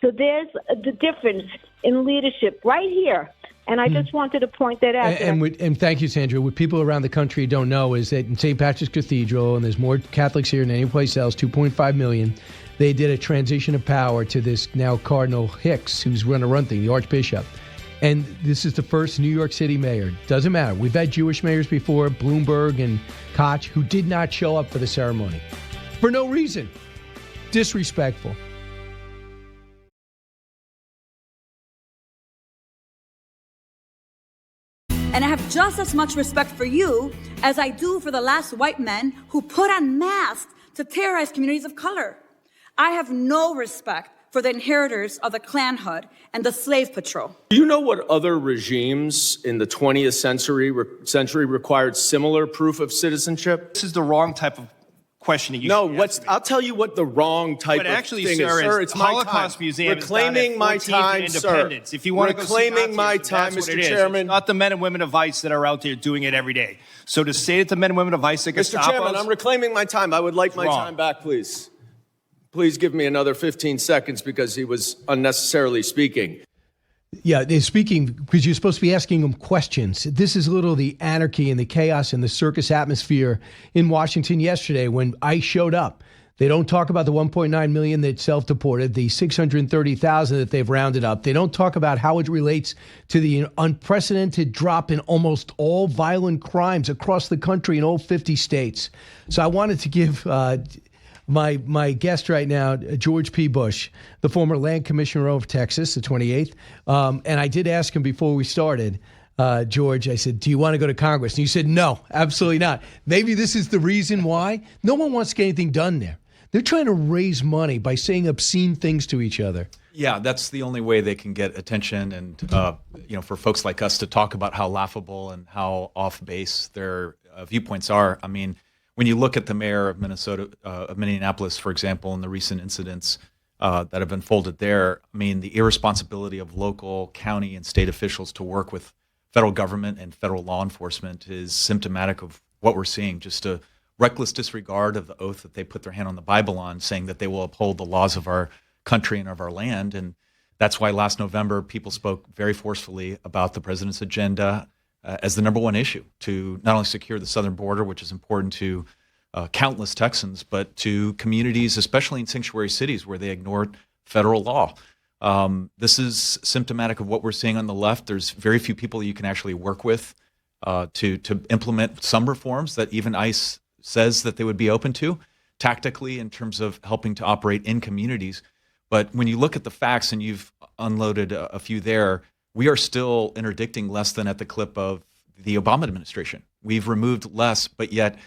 So there's the difference in leadership right here. And I just wanted to point that out. And thank you, Sandra. What people around the country don't know is that in St. Patrick's Cathedral, and there's more Catholics here than any place else, 2.5 million, they did a transition of power to this now Cardinal Hicks, who's going to run things, the Archbishop. And this is the first New York City mayor. Doesn't matter. We've had Jewish mayors before, Bloomberg and Koch, who did not show up for the ceremony. For no reason. Disrespectful. And I have just as much respect for you as I do for the last white men who put on masks to terrorize communities of color. I have no respect for the inheritors of the Klan hood and the slave patrol. Do you know what other regimes in the 20th century required similar proof of citizenship? This is the wrong type of questioning. I'll tell you what the wrong type of thing is, sir. It's my Holocaust time. Museum Reclaiming my time, sir. If you want to go see Reclaiming my time, Mr. Chairman. It's not the men and women of ICE that are out there doing it every day. So to say that the men and women of ICE that Mr. Chairman, I'm reclaiming my time. I would like my time back, please. Please give me another 15 seconds because he was unnecessarily speaking. Yeah, they're speaking because you're supposed to be asking them questions. This is a little the anarchy and the chaos and the circus atmosphere in Washington yesterday when ICE showed up. They don't talk about the 1.9 million that self-deported, the 630,000 that they've rounded up. They don't talk about how it relates to the unprecedented drop in almost all violent crimes across the country in all 50 states. So I wanted to give my guest right now, George P. Bush, the former land commissioner of Texas, the 28th. And I did ask him before we started, George, I said, do you want to go to Congress? And you said, no, absolutely not. Maybe this is the reason why. No one wants to get anything done there. They're trying to raise money by saying obscene things to each other. Yeah, that's the only way they can get attention and, for folks like us to talk about how laughable and how off base their viewpoints are. I mean, when you look at the mayor of Minneapolis, for example, and the recent incidents that have unfolded there, I mean, the irresponsibility of local, county, and state officials to work with federal government and federal law enforcement is symptomatic of what we're seeing. Just a reckless disregard of the oath that they put their hand on the Bible on, saying that they will uphold the laws of our country and of our land. And that's why last November, people spoke very forcefully about the president's agenda as the number one issue to not only secure the southern border, which is important to countless Texans, but to communities, especially in sanctuary cities where they ignored federal law. This is symptomatic of what we're seeing on the left. There's very few people you can actually work with to implement some reforms that even ICE says that they would be open to tactically in terms of helping to operate in communities. But when you look at the facts, and you've unloaded a few there, we are still interdicting less than at the clip of the Obama administration. We've removed less, but yet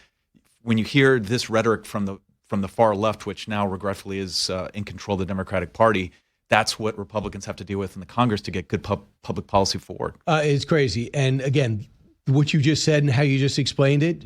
when you hear this rhetoric from the far left, which now regretfully is in control of the Democratic Party, that's what Republicans have to deal with in the Congress to get good public policy forward. It's crazy. And again, what you just said and how you just explained it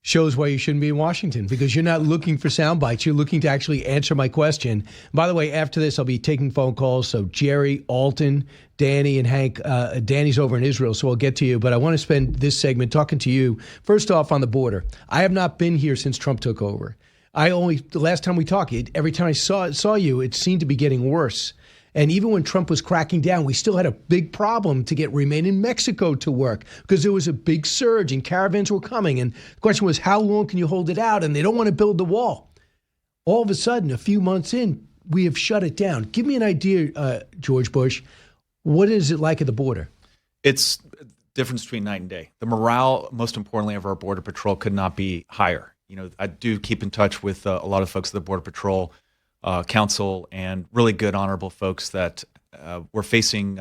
shows why you shouldn't be in Washington, because you're not looking for sound bites. You're looking to actually answer my question. By the way, after this, I'll be taking phone calls. So Jerry, Alton, Danny, and Hank. Danny's over in Israel, so I'll get to you. But I want to spend this segment talking to you, first off, on the border. I have not been here since Trump took over. The last time we talked, every time I saw you, it seemed to be getting worse. And even when Trump was cracking down, we still had a big problem to get Remain in Mexico to work because there was a big surge and caravans were coming. And the question was, how long can you hold it out? And they don't want to build the wall. All of a sudden, a few months in, we have shut it down. Give me an idea, George Bush. What is it like at the border? It's a difference between night and day. The morale, most importantly, of our Border Patrol could not be higher. I do keep in touch with a lot of folks at the Border Patrol Council and really good, honorable folks that were facing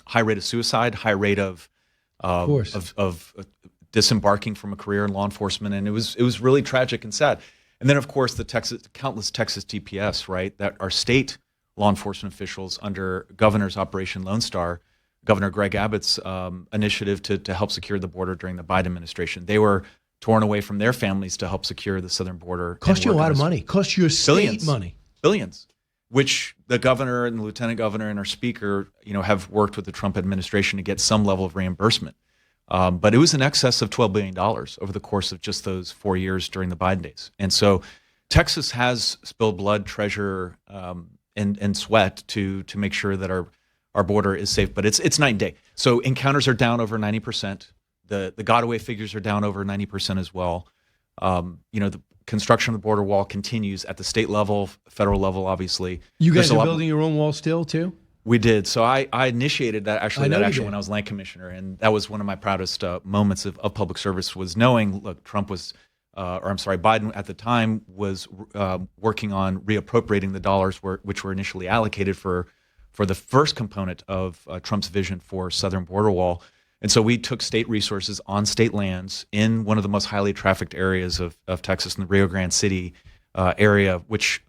high rate of suicide, high rate of disembarking from a career in law enforcement, and it was really tragic and sad. And then, of course, the countless Texas DPS, right, that are state law enforcement officials under Governor's Operation Lone Star, Governor Greg Abbott's initiative to help secure the border during the Biden administration. They were torn away from their families to help secure the southern border. Cost you a lot of money. Cost your state money. Billions, which the governor and the lieutenant governor and our speaker, have worked with the Trump administration to get some level of reimbursement. But it was in excess of $12 billion over the course of just those 4 years during the Biden days. And so Texas has spilled blood, treasure, and sweat to make sure that our border is safe. But it's night and day. So encounters are down over 90%. The got-away figures are down over 90% as well. The construction of the border wall continues at the state level, federal level, obviously. You guys are building your own wall still, too? We did. So I initiated that actually when I was land commissioner, and that was one of my proudest moments of public service was knowing, look, Biden at the time was working on reappropriating the dollars which were initially allocated for the first component of Trump's vision for southern border wall. And so we took state resources on state lands in one of the most highly trafficked areas of Texas, in the Rio Grande City area, which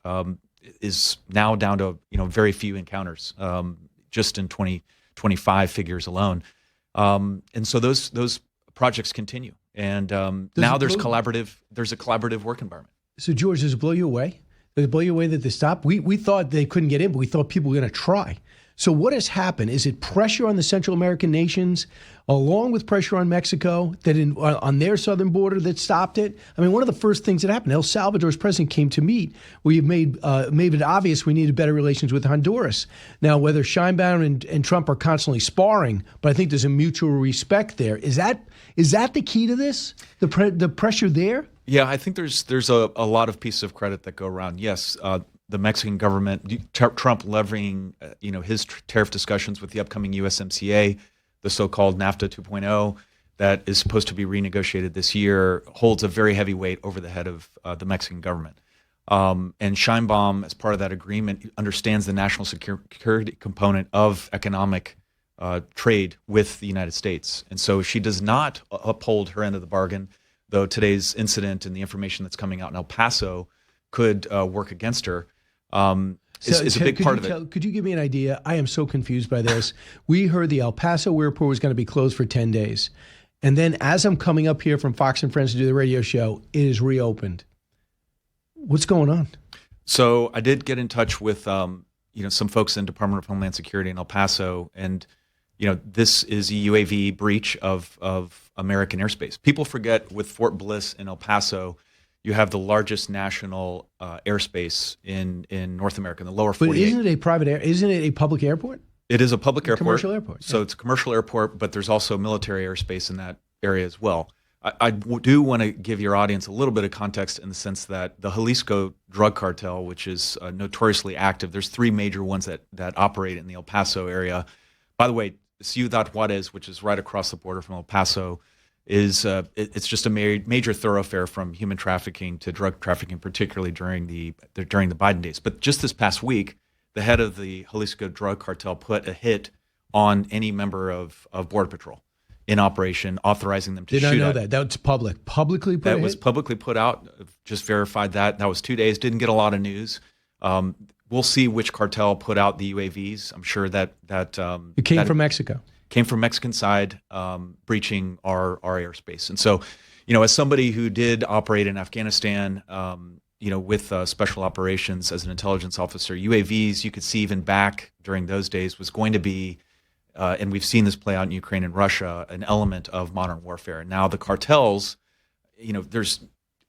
is now down to very few encounters, just in 2025 figures alone. And so those projects continue, and now there's a collaborative work environment. So George, does it blow you away? Does it blow you away that they stopped? We thought they couldn't get in, but we thought people were going to try. So what has happened? Is it pressure on the Central American nations, along with pressure on Mexico, on their southern border that stopped it? I mean, one of the first things that happened, El Salvador's president came to meet. We've made it obvious we needed better relations with Honduras. Now, whether Scheinbaum and Trump are constantly sparring, but I think there's a mutual respect there. Is that the key to this? The pressure there? Yeah, I think there's a lot of pieces of credit that go around. Yes. The Mexican government, Trump leveraging, his tariff discussions with the upcoming USMCA, the so-called NAFTA 2.0, that is supposed to be renegotiated this year, holds a very heavy weight over the head of the Mexican government. And Scheinbaum, as part of that agreement, understands the national security component of economic trade with the United States. And so she does not uphold her end of the bargain, though today's incident and the information that's coming out in El Paso could work against her. Is a big part of it. Could you give me an idea? I am so confused by this. We heard the El Paso airport was going to be closed for 10 days. And then as I'm coming up here from Fox and Friends to do the radio show, it is reopened. What's going on? So I did get in touch with some folks in Department of Homeland Security in El Paso, and this is a UAV breach of American airspace. People forget with Fort Bliss in El Paso, you have the largest national airspace in North America, in the lower 48. But isn't it a public airport? It is a public airport. Commercial airport. So it's a commercial airport, but there's also military airspace in that area as well. I do want to give your audience a little bit of context in the sense that the Jalisco drug cartel, which is notoriously active, there's three major ones that operate in the El Paso area. By the way, Ciudad Juarez, which is right across the border from El Paso, it's just a major thoroughfare from human trafficking to drug trafficking, particularly during the Biden days. But just this past week, the head of the Jalisco drug cartel put a hit on any member of Border Patrol in operation, authorizing them to shoot. Did I know that? That's publicly put That was publicly put out. Just verified that. That was 2 days. Didn't get a lot of news. We'll see which cartel put out the UAVs. I'm sure that it came from Mexico. Came from Mexican side, breaching our airspace. And so, as somebody who did operate in Afghanistan, with special operations as an intelligence officer, UAVs, you could see even back during those days, was going to be, and we've seen this play out in Ukraine and Russia, an element of modern warfare. Now the cartels, there's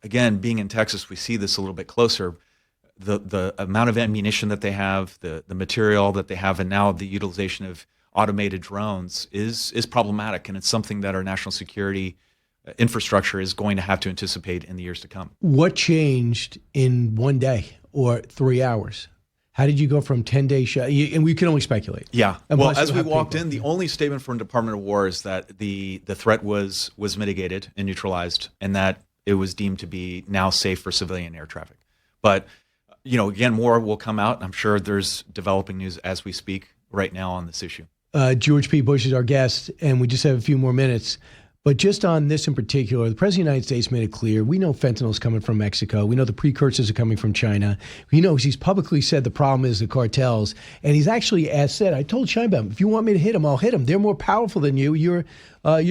again, being in Texas, we see this a little bit closer. The amount of ammunition that they have, the material that they have, and now the utilization of automated drones is problematic, and it's something that our national security infrastructure is going to have to anticipate in the years to come. What changed in one day or 3 hours? How did you go from 10-day shut? And we can only speculate. Yeah. And well, plus as you we have walked people. in, the only statement from the Department of War is that the threat was mitigated and neutralized, and that it was deemed to be now safe for civilian air traffic. But, again, more will come out. I'm sure there's developing news as we speak right now on this issue. George P. Bush is our guest, and we just have a few more minutes. But just on this in particular, the President of the United States made it clear, we know fentanyl is coming from Mexico. We know the precursors are coming from China. We know he's publicly said the problem is the cartels. And he's actually said, I told Sheinbaum, if you want me to hit them, I'll hit them. They're more powerful than you. You're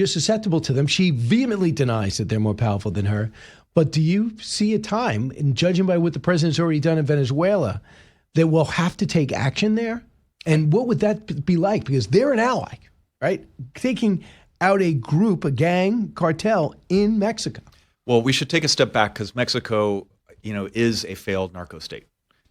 susceptible to them. She vehemently denies that they're more powerful than her. But do you see a time, and judging by what the president's already done in Venezuela, that we'll have to take action there? And what would that be like? Because they're an ally, right? Taking out a group, a gang, cartel in Mexico. Well, we should take a step back because Mexico, is a failed narco state.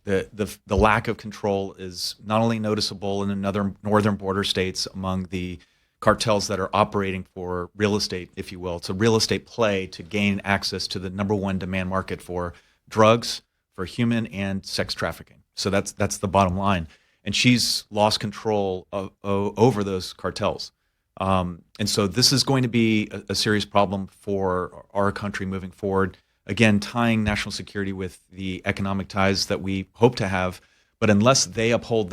The lack of control is not only noticeable in the northern border states among the cartels that are operating for real estate, if you will. It's a real estate play to gain access to the number one demand market for drugs, for human and sex trafficking. So that's the bottom line. And she's lost control over those cartels. And so this is going to be a serious problem for our country moving forward. Again, tying national security with the economic ties that we hope to have. But unless they uphold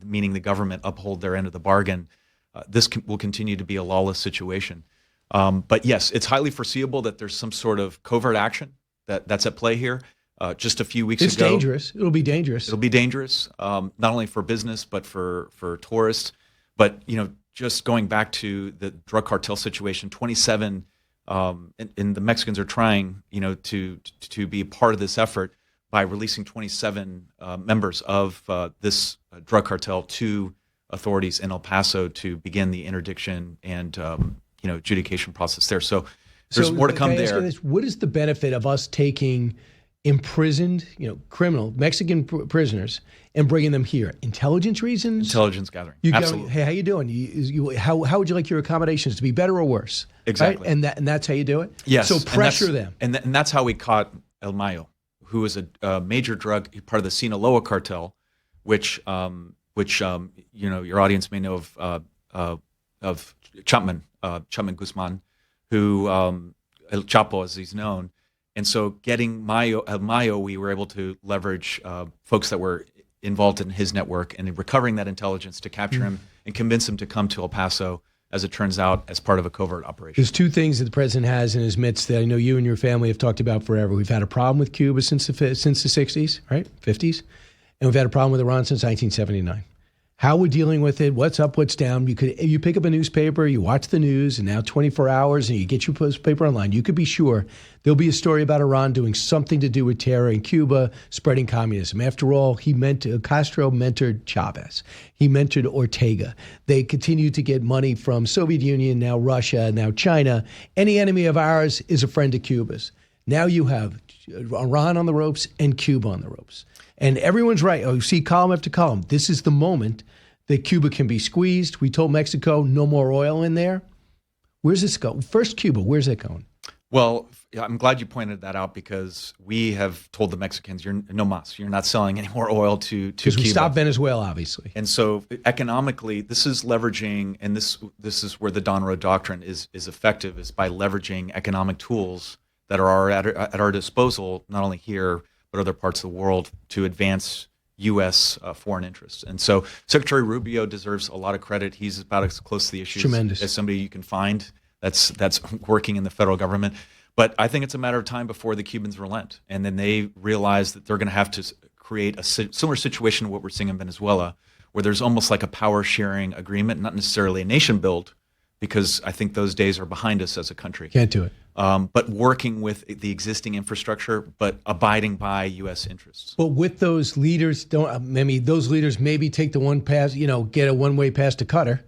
meaning the government uphold their end of the bargain, this will continue to be a lawless situation. But yes, it's highly foreseeable that there's some sort of covert action that's at play here. Just a few weeks ago. It's dangerous. It'll be dangerous. It'll be dangerous, not only for business, but for tourists. But, just going back to the drug cartel situation, 27, and the Mexicans are trying, to be a part of this effort by releasing 27 members of this drug cartel to authorities in El Paso to begin the interdiction and, adjudication process there. So there's more to come there. What is the benefit of us taking imprisoned, criminal Mexican prisoners and bringing them here? Intelligence reasons? Intelligence gathering. Absolutely. Hey, how you doing? How would you like your accommodations to be better or worse? Exactly. Right? And that's how you do it? Yes. So pressure them. And that's how we caught El Mayo, who is a major drug, part of the Sinaloa cartel, which your audience may know of Chapman Guzman, who El Chapo, as he's known. And so getting El Mayo, we were able to leverage folks that were involved in his network and in recovering that intelligence to capture him and convince him to come to El Paso, as it turns out, as part of a covert operation. There's two things that the president has in his midst that I know you and your family have talked about forever. We've had a problem with Cuba since the 60s, right? 50s. And we've had a problem with Iran since 1979. How we're dealing with it, what's up, what's down. You pick up a newspaper, you watch the news, and now 24 hours, and you get your paper online. You could be sure there'll be a story about Iran doing something to do with terror in Cuba, spreading communism. After all, Castro mentored Chavez. He mentored Ortega. They continue to get money from Soviet Union, now Russia, now China. Any enemy of ours is a friend of Cuba's. Now you have Iran on the ropes and Cuba on the ropes. And everyone's right. You see column after column. This is the moment that Cuba can be squeezed. We told Mexico no more oil in there. Where's this going? First, Cuba. Where's that going? Well, I'm glad you pointed that out because we have told the Mexicans, you're no mas. You're not selling any more oil to Cuba. Because we stopped Venezuela, obviously. And so economically, this is leveraging, and this is where the Don Road Doctrine is effective, is by leveraging economic tools that are at our disposal, not only here, but other parts of the world to advance U.S. Foreign interests. And so Secretary Rubio deserves a lot of credit. He's about as close to the issues as somebody you can find that's working in the federal government. But I think it's a matter of time before the Cubans relent. And then they realize that they're going to have to create a similar situation to what we're seeing in Venezuela, where there's almost like a power sharing agreement, not necessarily a nation build, because I think those days are behind us as a country. Can't do it. But working with the existing infrastructure, but abiding by U.S. interests. But with those leaders, those leaders maybe take the one pass, get a one-way pass to Qatar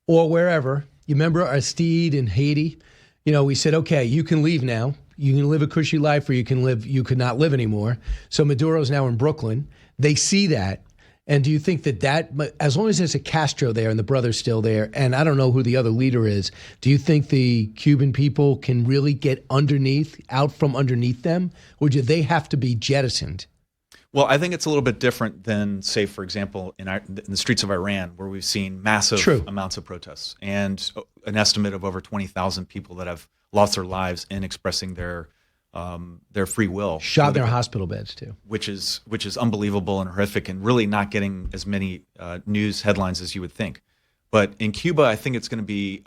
or wherever. You remember Aristide in Haiti? We said, okay, you can leave now. You can live a cushy life, or you could not live anymore. So Maduro's now in Brooklyn. They see that. And do you think that as long as there's a Castro there and the brother's still there, and I don't know who the other leader is, do you think the Cuban people can really get out from underneath them, or do they have to be jettisoned? Well, I think it's a little bit different than, say, for example, in the streets of Iran, where we've seen massive amounts of protests and an estimate of over 20,000 people that have lost their lives in expressing their free will. Shot in their hospital beds too. Which is unbelievable and horrific, and really not getting as many news headlines as you would think. But in Cuba, I think it's going to be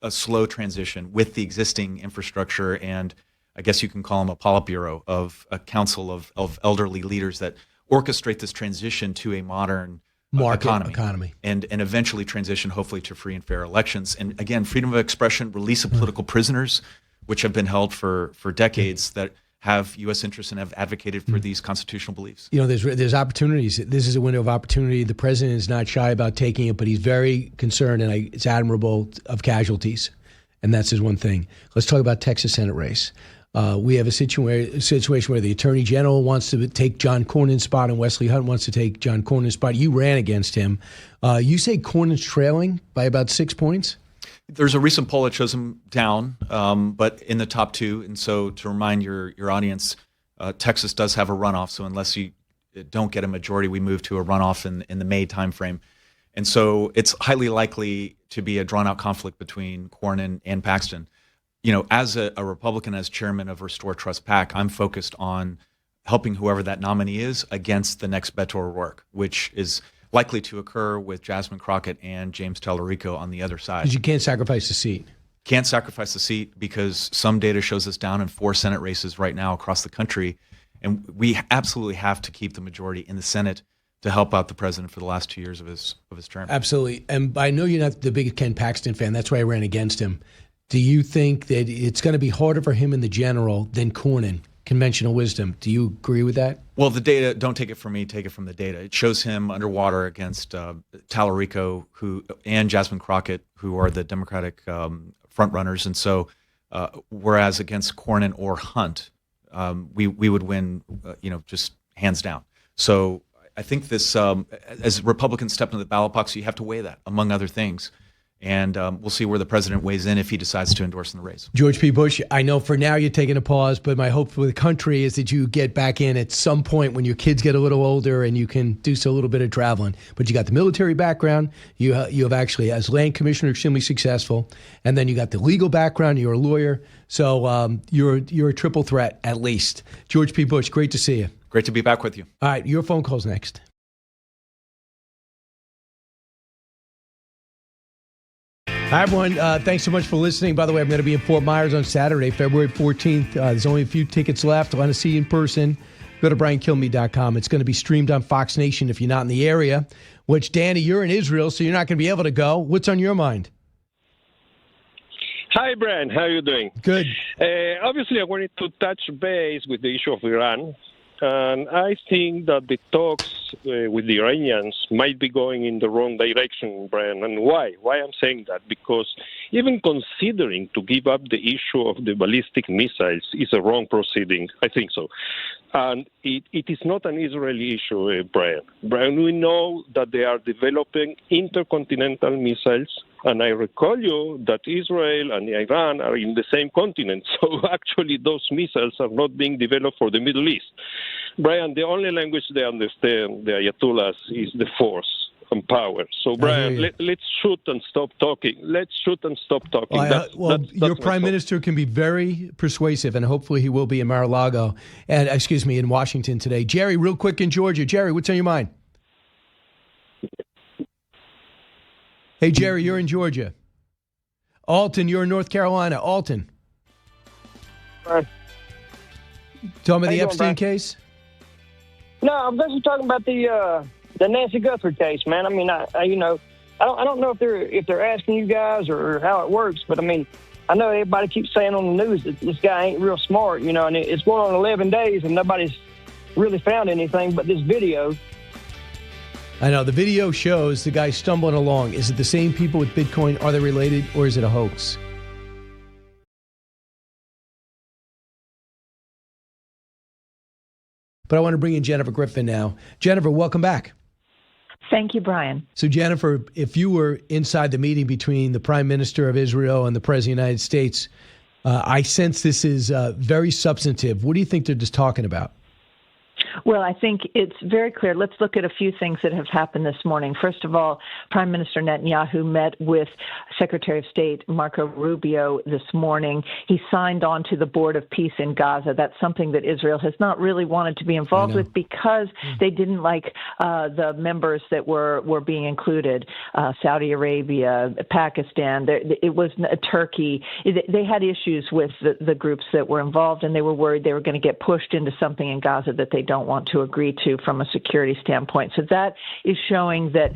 a slow transition with the existing infrastructure, and I guess you can call them a Politburo, of a council of elderly leaders that orchestrate this transition to a modern economy. And eventually transition, hopefully, to free and fair elections. And again, freedom of expression, release of political prisoners, which have been held for decades, that have U.S. interests and have advocated for these constitutional beliefs. You know, there's opportunities. This is a window of opportunity. The president is not shy about taking it, but he's very concerned, and it's admirable, of casualties. And that's his one thing. Let's talk about Texas Senate race. We have a situation where the Attorney General wants to take John Cornyn's spot, and Wesley Hunt wants to take John Cornyn's spot. You ran against him. You say Cornyn's trailing by about 6 points? There's a recent poll that shows him down, but in the top two. And so, to remind your audience, Texas does have a runoff. So unless you don't get a majority, we move to a runoff in the May timeframe. And so it's highly likely to be a drawn-out conflict between Cornyn and Paxton. You know, as a Republican, as chairman of Restore Trust PAC, I'm focused on helping whoever that nominee is against the next Beto O'Rourke, which is likely to occur with Jasmine Crockett and James Tallarico on the other side. Because you can't sacrifice the seat. Can't sacrifice the seat because some data shows us down in 4 Senate races right now across the country. And we absolutely have to keep the majority in the Senate to help out the president for the last 2 years of his term. Absolutely. And I know you're not the biggest Ken Paxton fan. That's why I ran against him. Do you think that it's going to be harder for him in the general than Cornyn? Conventional wisdom. Do you agree with that? Well, the data, don't take it from me, take it from the data. It shows him underwater against Tallarico and Jasmine Crockett, who are the Democratic frontrunners. And so, whereas against Cornyn or Hunt, we would win, just hands down. So I think this, as Republicans step into the ballot box, you have to weigh that, among other things. And we'll see where the president weighs in if he decides to endorse in the race. George P. Bush, I know for now you're taking a pause, but my hope for the country is that you get back in at some point when your kids get a little older and you can do a little bit of traveling. But you got the military background. You have actually, as land commissioner, extremely successful. And then you got the legal background. You're a lawyer. So you're a triple threat, at least. George P. Bush, great to see you. Great to be back with you. All right, your phone call's next. Hi, everyone. Thanks so much for listening. By the way, I'm going to be in Fort Myers on Saturday, February 14th. There's only a few tickets left. I want to see you in person. Go to BrianKilmeade.com. It's going to be streamed on Fox Nation if you're not in the area, which, Danny, you're in Israel, so you're not going to be able to go. What's on your mind? Hi, Brian. How are you doing? Good. Obviously, I wanted to touch base with the issue of Iran. And I think that the talks with the Iranians might be going in the wrong direction, Brian. And why? Why I'm saying that? Because even considering to give up the issue of the ballistic missiles is a wrong proceeding. I think so. And it is not an Israeli issue, Brian. Brian, we know that they are developing intercontinental missiles. And I recall you that Israel and Iran are in the same continent. So actually those missiles are not being developed for the Middle East. Brian, the only language they understand, the Ayatollahs, is the force and power. So, Brian, let's shoot and stop talking. Let's shoot and stop talking. That's your prime minister can be very persuasive, and hopefully he will be in Mar-a-Lago, and in Washington today. Jerry, real quick in Georgia. Jerry, what's on your mind? Hey, Jerry, you're in Georgia. Alton, you're in North Carolina. Alton. Right. Talking about the Epstein case? No, I'm just talking about the Nancy Guthrie case, man. I mean, I don't know if they're asking you guys or how it works, but I mean, I know everybody keeps saying on the news that this guy ain't real smart, and it's going on 11 days and nobody's really found anything but this video. I know. The video shows the guy stumbling along. Is it the same people with Bitcoin? Are they related, or is it a hoax? But I want to bring in Jennifer Griffin now. Jennifer, welcome back. Thank you, Brian. So, Jennifer, if you were inside the meeting between the Prime Minister of Israel and the President of the United States, I sense this is very substantive. What do you think they're just talking about? Well, I think it's very clear. Let's look at a few things that have happened this morning. First of all, Prime Minister Netanyahu met with Secretary of State Marco Rubio this morning. He signed on to the Board of Peace in Gaza. That's something that Israel has not really wanted to be involved with because they didn't like the members that were being included, Saudi Arabia, Pakistan. It was Turkey. They had issues with the groups that were involved, and they were worried they were going to get pushed into something in Gaza that they don't want to agree to from a security standpoint. So that is showing that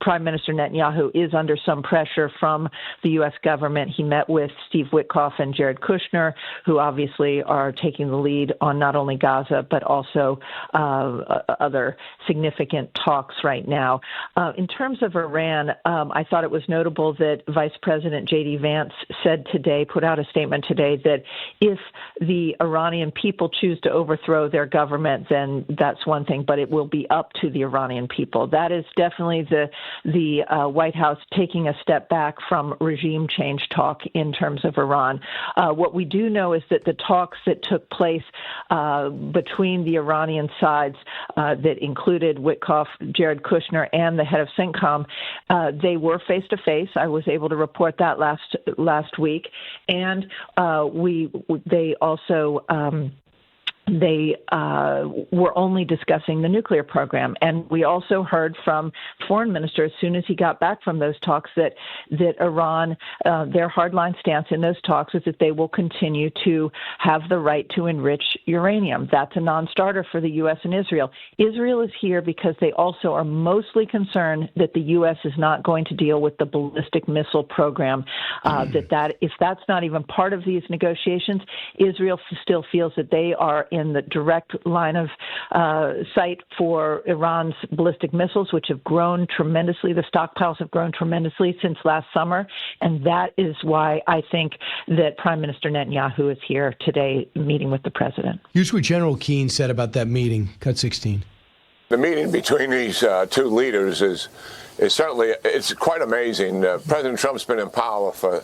Prime Minister Netanyahu is under some pressure from the U.S. government. He met with Steve Witkoff and Jared Kushner, who obviously are taking the lead on not only Gaza, but also other significant talks right now. In terms of Iran, I thought it was notable that Vice President J.D. Vance put out a statement today that if the Iranian people choose to overthrow their government, then that's one thing, but it will be up to the Iranian people. That is definitely the White House taking a step back from regime change talk in terms of Iran. What we do know is that the talks that took place between the Iranian sides that included Witkoff, Jared Kushner, and the head of CENTCOM, they were face-to-face. I was able to report that last week. And they also they were only discussing the nuclear program. And we also heard from foreign minister as soon as he got back from those talks that Iran, their hardline stance in those talks is that they will continue to have the right to enrich uranium. That's a non-starter for the U.S. and Israel. Israel is here because they also are mostly concerned that the U.S. is not going to deal with the ballistic missile program, that if that's not even part of these negotiations, Israel still feels that they are in the direct line of sight for Iran's ballistic missiles, which have grown tremendously. The stockpiles have grown tremendously since last summer. And that is why I think that Prime Minister Netanyahu is here today meeting with the president. Here's what General Keane said about that meeting. Cut 16. The meeting between these two leaders is certainly, it's quite amazing. President Trump's been in power for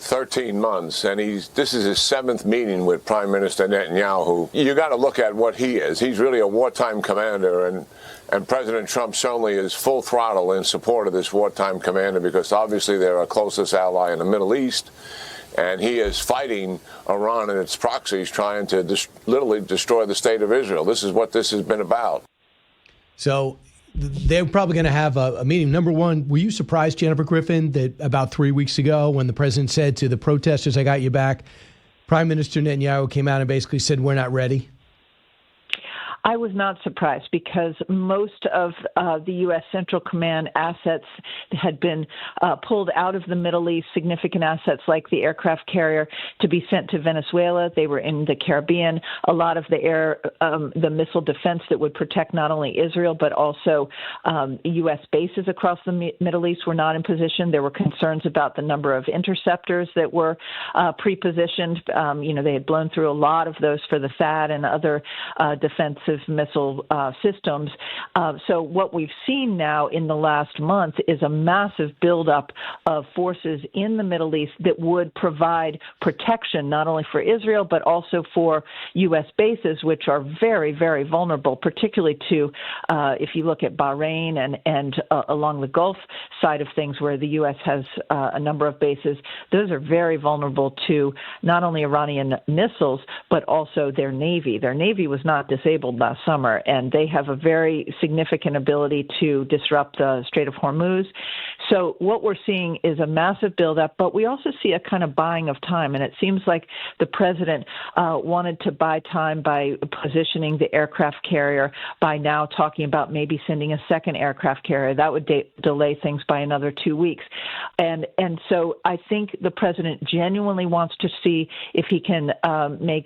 13 months, and this is his 7th meeting with Prime Minister Netanyahu. You got to look at what he is. He's really a wartime commander, and President Trump certainly is full throttle in support of this wartime commander because obviously they're our closest ally in the Middle East, and he is fighting Iran and its proxies, trying to literally destroy the state of Israel. This is what this has been about. So they're probably going to have a meeting. Number one, were you surprised, Jennifer Griffin, that about 3 weeks ago when the president said to the protesters, "I got you back," Prime Minister Netanyahu came out and basically said, "We're not ready"? I was not surprised because most of the U.S. Central Command assets had been pulled out of the Middle East, significant assets like the aircraft carrier to be sent to Venezuela. They were in the Caribbean. A lot of the missile defense that would protect not only Israel but also U.S. bases across the Middle East were not in position. There were concerns about the number of interceptors that were pre-positioned. They had blown through a lot of those for the THAAD and other defensive missile systems. So what we've seen now in the last month is a massive buildup of forces in the Middle East that would provide protection not only for Israel but also for U.S. bases, which are very, very vulnerable, particularly to, if you look at Bahrain and along the Gulf side of things where the U.S. has a number of bases. Those are very vulnerable to not only Iranian missiles but also their Navy. Their Navy was not disabled last summer, and they have a very significant ability to disrupt the Strait of Hormuz. So what we're seeing is a massive buildup, but we also see a kind of buying of time, and it seems like the president wanted to buy time by positioning the aircraft carrier, by now talking about maybe sending a second aircraft carrier. That would delay things by another 2 weeks. And so I think the president genuinely wants to see if he can make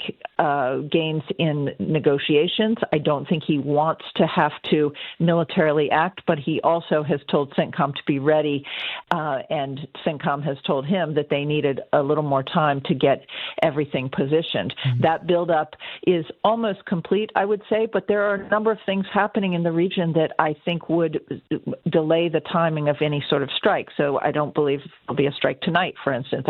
gains in negotiations. I don't think he wants to have to militarily act, but he also has told CENTCOM to be ready me, and CENTCOM has told him that they needed a little more time to get everything positioned. That buildup is almost complete, I would say, but there are a number of things happening in the region that I think would delay the timing of any sort of strike. So I don't believe there'll be a strike tonight, for instance.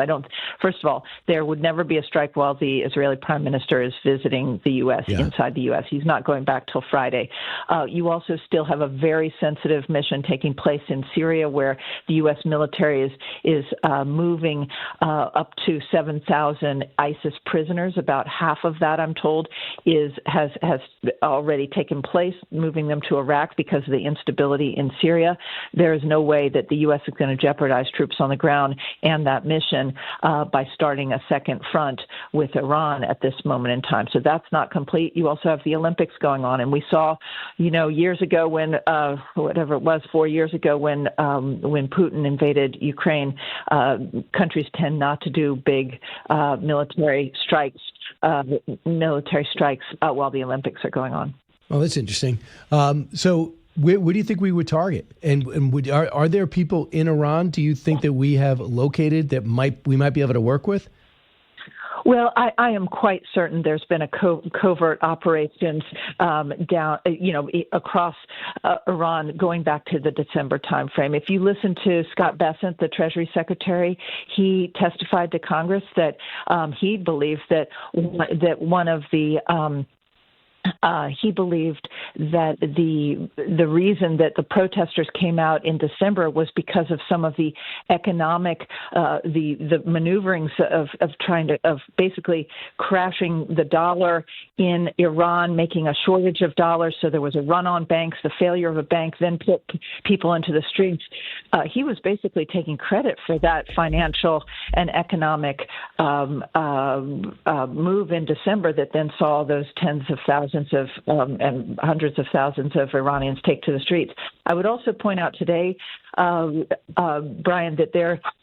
First of all, there would never be a strike while the Israeli Prime Minister is visiting the U.S., inside the U.S. He's not going back till Friday. You also still have a very sensitive mission taking place in Syria, where the U.S. military is moving up to 7,000 ISIS prisoners. About half of that, I'm told, has already taken place, moving them to Iraq because of the instability in Syria. There is no way that the U.S. is going to jeopardize troops on the ground and that mission by starting a second front with Iran at this moment in time. So that's not complete. You also have the Olympics going on, and we saw, years ago when, 4 years ago when Putin invaded Ukraine, countries tend not to do big military strikes while the Olympics are going on. Oh, that's interesting. So where do you think we would target? And are there people in Iran, do you think, that we have located that we might be able to work with? Well, I am quite certain there's been a covert operations down, across Iran going back to the December timeframe. If you listen to Scott Bessent, the Treasury Secretary, he testified to Congress that he believed that one of the he believed that the reason that the protesters came out in December was because of some of the economic the maneuverings of basically crashing the dollar in Iran, making a shortage of dollars. So there was a run on banks, the failure of a bank, then put people into the streets. He was basically taking credit for that financial and economic move in December that then saw those tens of thousands and hundreds of thousands of Iranians take to the streets. I would also point out today, Brian, that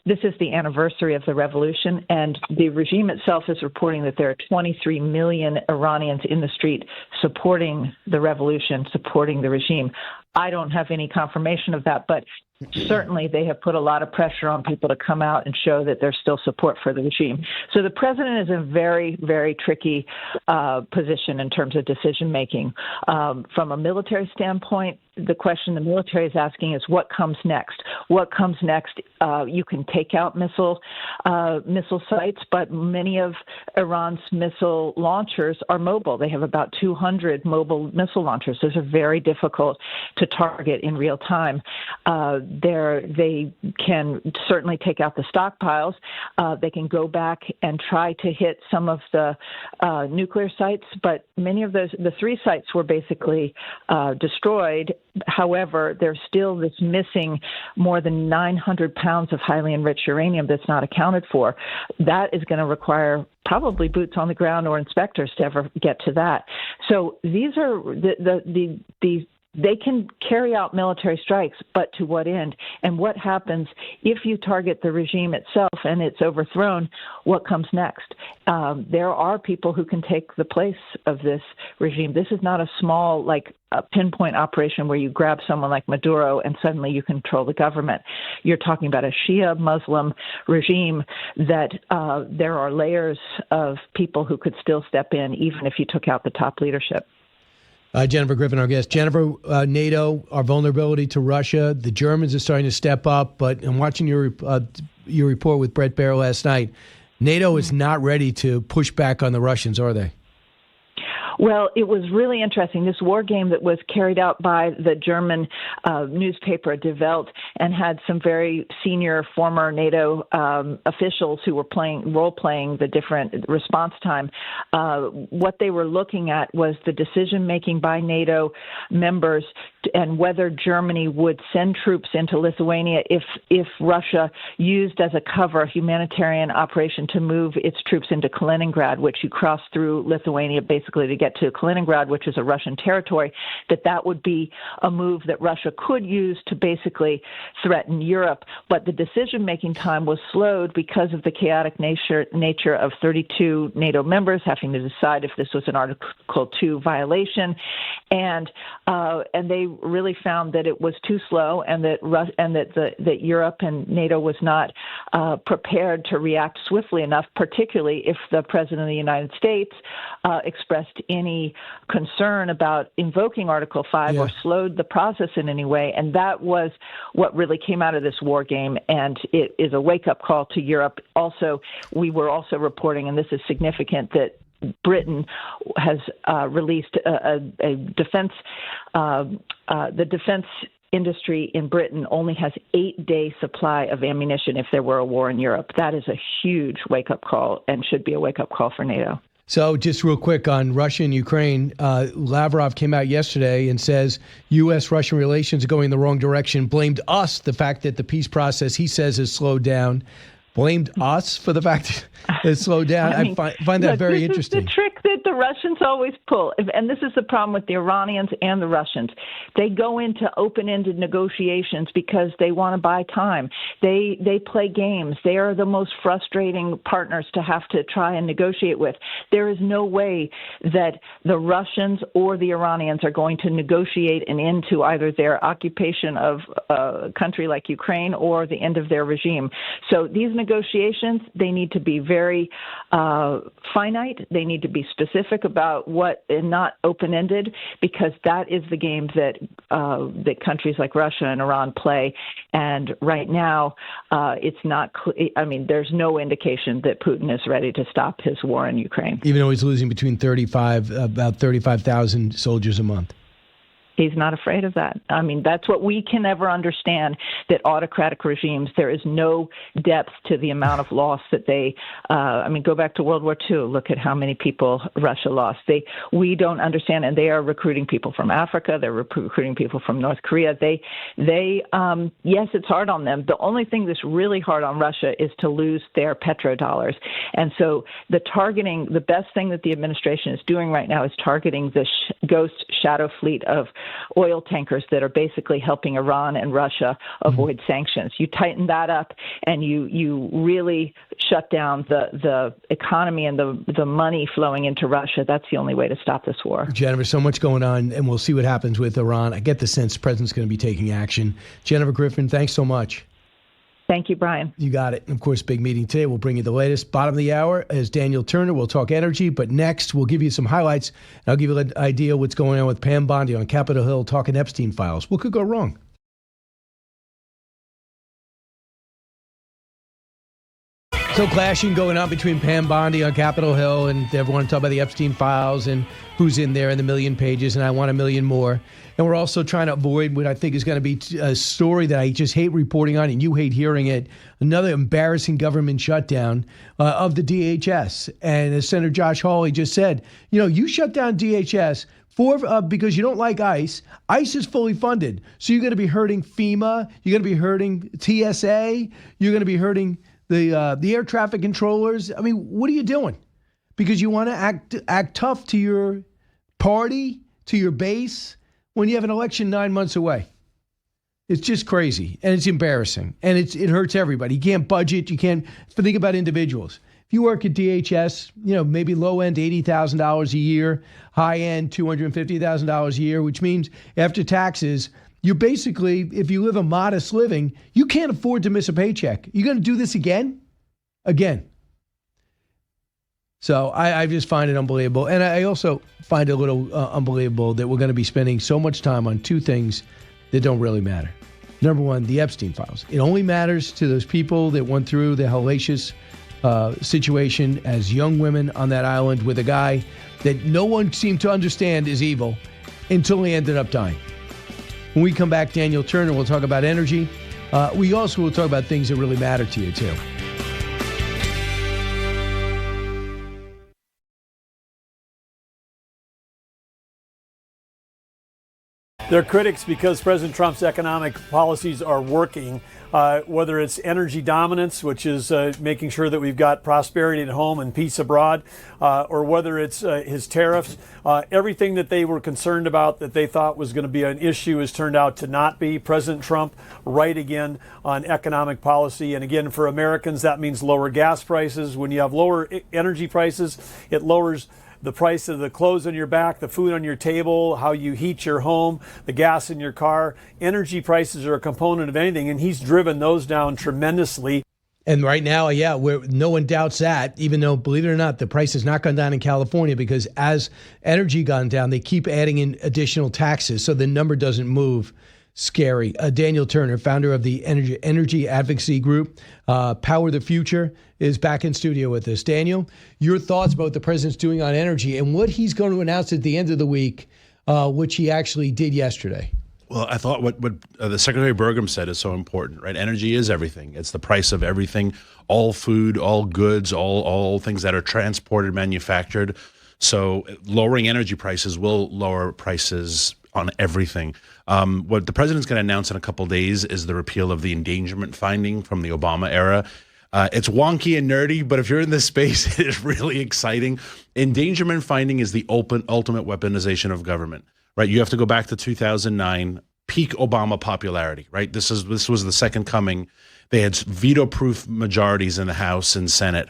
this is the anniversary of the revolution, and the regime itself is reporting that there are 23 million Iranians in the street supporting the revolution, supporting the regime. I don't have any confirmation of that, but certainly they have put a lot of pressure on people to come out and show that there's still support for the regime. So the president is in a very, very tricky position in terms of decision making. From a military standpoint, the question the military is asking is what comes next? What comes next? You can take out missile sites, but many of Iran's missile launchers are mobile. They have about 200 mobile missile launchers. Those are very difficult to target in real time. They can certainly take out the stockpiles. They can go back and try to hit some of the nuclear sites, but many of the 3 sites were basically destroyed. However, there's still this missing more than 900 pounds of highly enriched uranium that's not accounted for. That is going to require probably boots on the ground or inspectors to ever get to that. So these are they can carry out military strikes, but to what end? And what happens if you target the regime itself and it's overthrown? What comes next? There are people who can take the place of this regime. This is not a small, pinpoint operation where you grab someone like Maduro and suddenly you control the government. You're talking about a Shia Muslim regime that there are layers of people who could still step in, even if you took out the top leadership. Jennifer Griffin, our guest. Jennifer, NATO, our vulnerability to Russia. The Germans are starting to step up, but I'm watching your report with Bret Baier last night. NATO is not ready to push back on the Russians, are they? Well, it was really interesting. This war game that was carried out by the German newspaper Die Welt and had some very senior former NATO officials who were role-playing the different response time. What they were looking at was the decision-making by NATO members and whether Germany would send troops into Lithuania if Russia used as a cover a humanitarian operation to move its troops into Kaliningrad, which you cross through Lithuania basically to get to Kaliningrad, which is a Russian territory, that would be a move that Russia could use to basically threaten Europe. But the decision-making time was slowed because of the chaotic nature of 32 NATO members having to decide if this was an Article 2 violation, and they really found that it was too slow, and that Europe and NATO was not prepared to react swiftly enough, particularly if the President of the United States expressed any concern about invoking Article 5 or slowed the process in any way. And that was what really came out of this war game, and it is a wake-up call to Europe. Also, we were also reporting, and this is significant, that Britain has released a defense, the defense industry in Britain only has 8-day supply of ammunition if there were a war in Europe. That is a huge wake-up call and should be a wake-up call for NATO. So just real quick on Russia and Ukraine, Lavrov came out yesterday and says U.S.-Russian relations are going in the wrong direction, blamed us, the fact that the peace process, he says, has slowed down. Blamed us for the fact that it slowed down. I find that very interesting. This is the trick that the Russians always pull. And this is the problem with the Iranians and the Russians. They go into open-ended negotiations because they want to buy time. They play games. They are the most frustrating partners to have to try and negotiate with. There is no way that the Russians or the Iranians are going to negotiate an end to either their occupation of a country like Ukraine or the end of their regime. So these negotiations, they need to be very finite. They need to be specific about what, and not open-ended, because that is the game that that countries like Russia and Iran play. And right now, it's not. There's no indication that Putin is ready to stop his war in Ukraine. Even though he's losing about 35,000 soldiers a month. He's not afraid of that. That's what we can never understand, that autocratic regimes, there is no depth to the amount of loss that they, go back to World War II. Look at how many people Russia lost. We don't understand, and they are recruiting people from Africa. They're recruiting people from North Korea. Yes, it's hard on them. The only thing that's really hard on Russia is to lose their petrodollars. And so the best thing that the administration is doing right now is targeting the ghost shadow fleet of oil tankers that are basically helping Iran and Russia avoid sanctions. You tighten that up, and you really shut down the economy and the money flowing into Russia. That's the only way to stop this war. Jennifer, so much going on, and we'll see what happens with Iran. I get the sense the president's going to be taking action. Jennifer Griffin, thanks so much. Thank you, Brian. You got it. And of course, big meeting today. We'll bring you the latest. Bottom of the hour is Daniel Turner. We'll talk energy. But next, we'll give you some highlights. And I'll give you an idea what's going on with Pam Bondi on Capitol Hill talking Epstein files. What could go wrong? So clashing going on between Pam Bondi on Capitol Hill and everyone talking about the Epstein files and who's in there and the million pages, and I want a million more. And we're also trying to avoid what I think is going to be a story that I just hate reporting on and you hate hearing it, another embarrassing government shutdown of the DHS. And as Senator Josh Hawley just said, you shut down DHS because you don't like ICE. ICE is fully funded. So you're going to be hurting FEMA. You're going to be hurting TSA. You're going to be hurting the air traffic controllers. What are you doing? Because you want to act tough to your party, to your base, when you have an election 9 months away. It's just crazy, and it's embarrassing, and it hurts everybody. You can't budget. You can't think about individuals. If you work at DHS, maybe low end $80,000 a year, high end $250,000 a year, which means after taxes, you basically, if you live a modest living, you can't afford to miss a paycheck. You're going to do this again? Again. So I just find it unbelievable. And I also find it a little unbelievable that we're going to be spending so much time on two things that don't really matter. Number one, the Epstein files. It only matters to those people that went through the hellacious situation as young women on that island with a guy that no one seemed to understand is evil until he ended up dying. When we come back, Daniel Turner will talk about energy. We also will talk about things that really matter to you, too. They're critics because President Trump's economic policies are working, whether it's energy dominance, which is making sure that we've got prosperity at home and peace abroad, or whether it's his tariffs. Everything that they were concerned about that they thought was going to be an issue has turned out to not be. President Trump right again on economic policy. And again, for Americans, that means lower gas prices. When you have lower energy prices, it lowers the price of the clothes on your back, the food on your table, how you heat your home, the gas in your car. Energy prices are a component of anything, and he's driven those down tremendously. And right now, yeah, no one doubts that, even though, believe it or not, the price has not gone down in California because as energy gone down, they keep adding in additional taxes, so the number doesn't move. Scary. Daniel Turner, founder of the energy advocacy group, Power the Future, is back in studio with us. Daniel, your thoughts about what the president's doing on energy and what he's going to announce at the end of the week, which he actually did yesterday. Well, I thought what the Secretary Burgum said is so important, right? Energy is everything. It's the price of everything, all food, all goods, all things that are transported, manufactured. So lowering energy prices will lower prices on everything. What the president's going to announce in a couple of days is the repeal of the endangerment finding from the Obama era. It's wonky and nerdy, but if you're in this space, it is really exciting. Endangerment finding is the ultimate weaponization of government, right? You have to go back to 2009, peak Obama popularity, right? This was the second coming. They had veto-proof majorities in the House and Senate.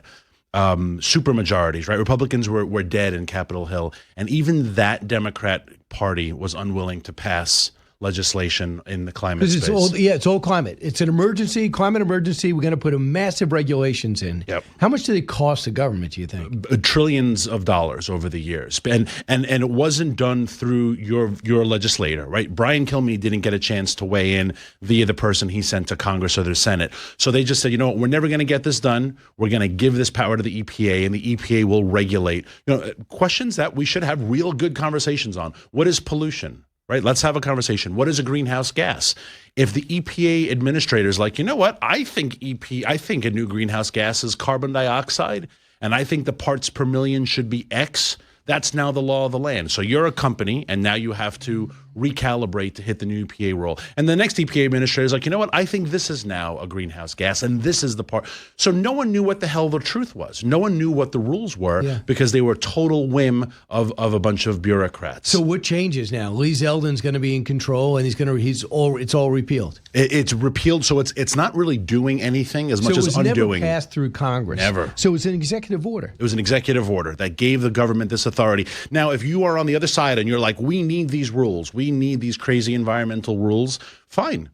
Super majorities, right? Republicans were dead in Capitol Hill. And even that Democrat Party was unwilling to pass legislation in the climate space. It's all climate. It's an emergency, climate emergency. We're going to put massive regulations in. Yep. How much do they cost the government, do you think? Trillions of dollars over the years. And it wasn't done through your legislator, right? Brian Kilmeade didn't get a chance to weigh in via the person he sent to Congress or the Senate. So they just said, you know what, we're never going to get this done. We're going to give this power to the EPA, and the EPA will regulate. Questions that we should have real good conversations on. What is pollution? Right? Let's have a conversation. What is a greenhouse gas? If the EPA administrator is like, you know what? I think a new greenhouse gas is carbon dioxide, and I think the parts per million should be X. That's now the law of the land. So you're a company, and now you have to recalibrate to hit the new EPA rule. And the next EPA administrator is like, you know what? I think this is now a greenhouse gas, and this is the part. So no one knew what the hell the truth was. No one knew what the rules were because they were total whim of a bunch of bureaucrats. So what changes now? Lee Zeldin's going to be in control, and it's all repealed. It's repealed, so it's not really doing anything as much as undoing. So it was never passed through Congress. Never. So it was an executive order. It was an executive order that gave the government this authority. Now, if you are on the other side and you're like, we need these rules, we need these crazy environmental rules, fine.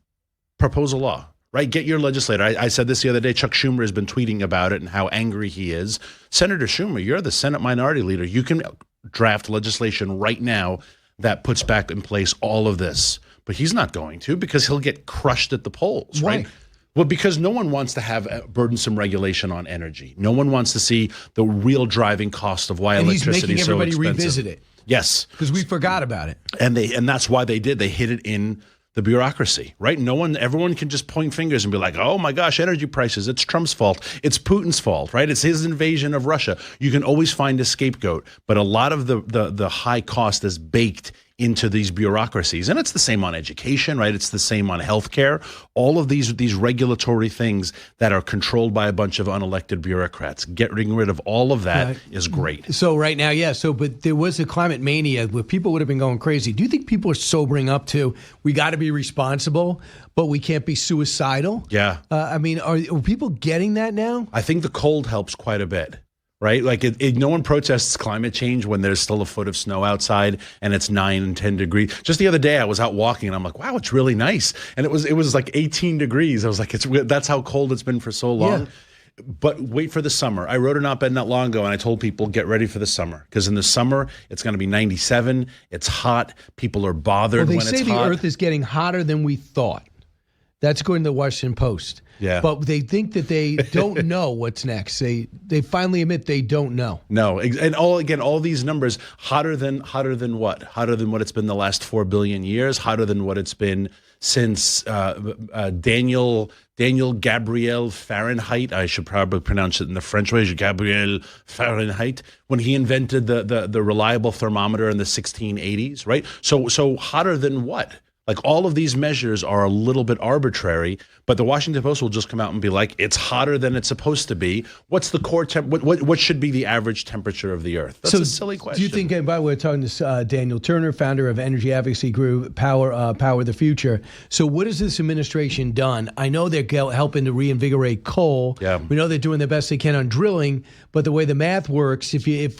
Propose a law, right? Get your legislator. I said this the other day. Chuck Schumer has been tweeting about it and how angry he is. Senator Schumer, you're the Senate Minority Leader. You can draft legislation right now that puts back in place all of this. But he's not going to because he'll get crushed at the polls, right? Well, because no one wants to have a burdensome regulation on energy. No one wants to see the real driving cost of why electricity is so expensive. He's making everybody revisit it. Yes. Because we forgot about it. And that's why they did. They hid it in the bureaucracy, right? Everyone can just point fingers and be like, oh my gosh, energy prices, it's Trump's fault. It's Putin's fault, right? It's his invasion of Russia. You can always find a scapegoat, but a lot of the high cost is baked into these bureaucracies. And it's the same on education, right? It's the same on healthcare. All of these regulatory things that are controlled by a bunch of unelected bureaucrats. Getting rid of all of that is great. So right now, but there was a climate mania where people would have been going crazy. Do you think people are sobering up to, we got to be responsible, but we can't be suicidal? Yeah. I mean, are people getting that now? I think the cold helps quite a bit. Right? Like no one protests climate change when there's still a foot of snow outside and it's 9 and 10 degrees. Just the other day I was out walking and I'm like, wow, it's really nice. And it was like 18 degrees. I was like, that's how cold it's been for so long. Yeah. But wait for the summer. I wrote an op-ed not long ago and I told people, get ready for the summer. Because in the summer, it's going to be 97. It's hot. People are bothered when it's hot. They say the earth is getting hotter than we thought. That's according to the Washington Post. Yeah. But they think that they don't know what's next. They finally admit they don't know. No. And all these numbers, hotter than what? Hotter than what it's been the last 4 billion years, hotter than what it's been since Daniel Gabriel Fahrenheit. I should probably pronounce it in the French way, Gabriel Fahrenheit, when he invented the reliable thermometer in the 1680s, right? So hotter than what? Like, all of these measures are a little bit arbitrary, but the Washington Post will just come out and be like, it's hotter than it's supposed to be. What's the core what should be the average temperature of the Earth? That's a silly question. Do you think, and by the way, we're talking to Daniel Turner, founder of energy advocacy group Power the Future. So what has this administration done? I know they're helping to reinvigorate coal. Yeah. We know they're doing the best they can on drilling, but the way the math works, if it's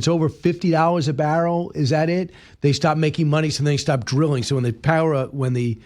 over $50 a barrel, is that it? They stop making money, so then they stop drilling. So when the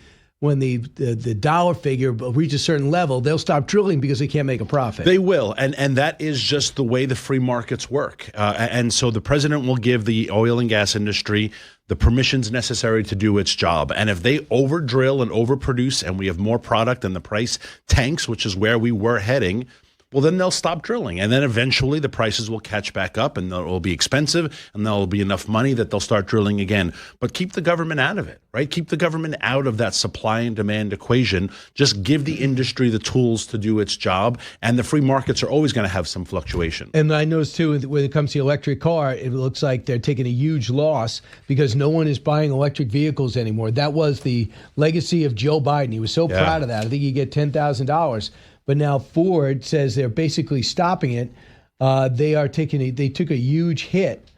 dollar figure reaches a certain level, they'll stop drilling because they can't make a profit. They will, and that is just the way the free markets work. And so the president will give the oil and gas industry the permissions necessary to do its job. And if they over-drill and overproduce and we have more product and the price tanks, which is where we were heading, well, then they'll stop drilling. And then eventually the prices will catch back up and it will be expensive and there will be enough money that they'll start drilling again. But keep the government out of it, right? Keep the government out of that supply and demand equation. Just give the industry the tools to do its job. And the free markets are always going to have some fluctuation. And I noticed, too, when it comes to the electric car, it looks like they're taking a huge loss because no one is buying electric vehicles anymore. That was the legacy of Joe Biden. He was so proud of that. I think you get $10,000. But now Ford says they're basically stopping it. They took a huge hit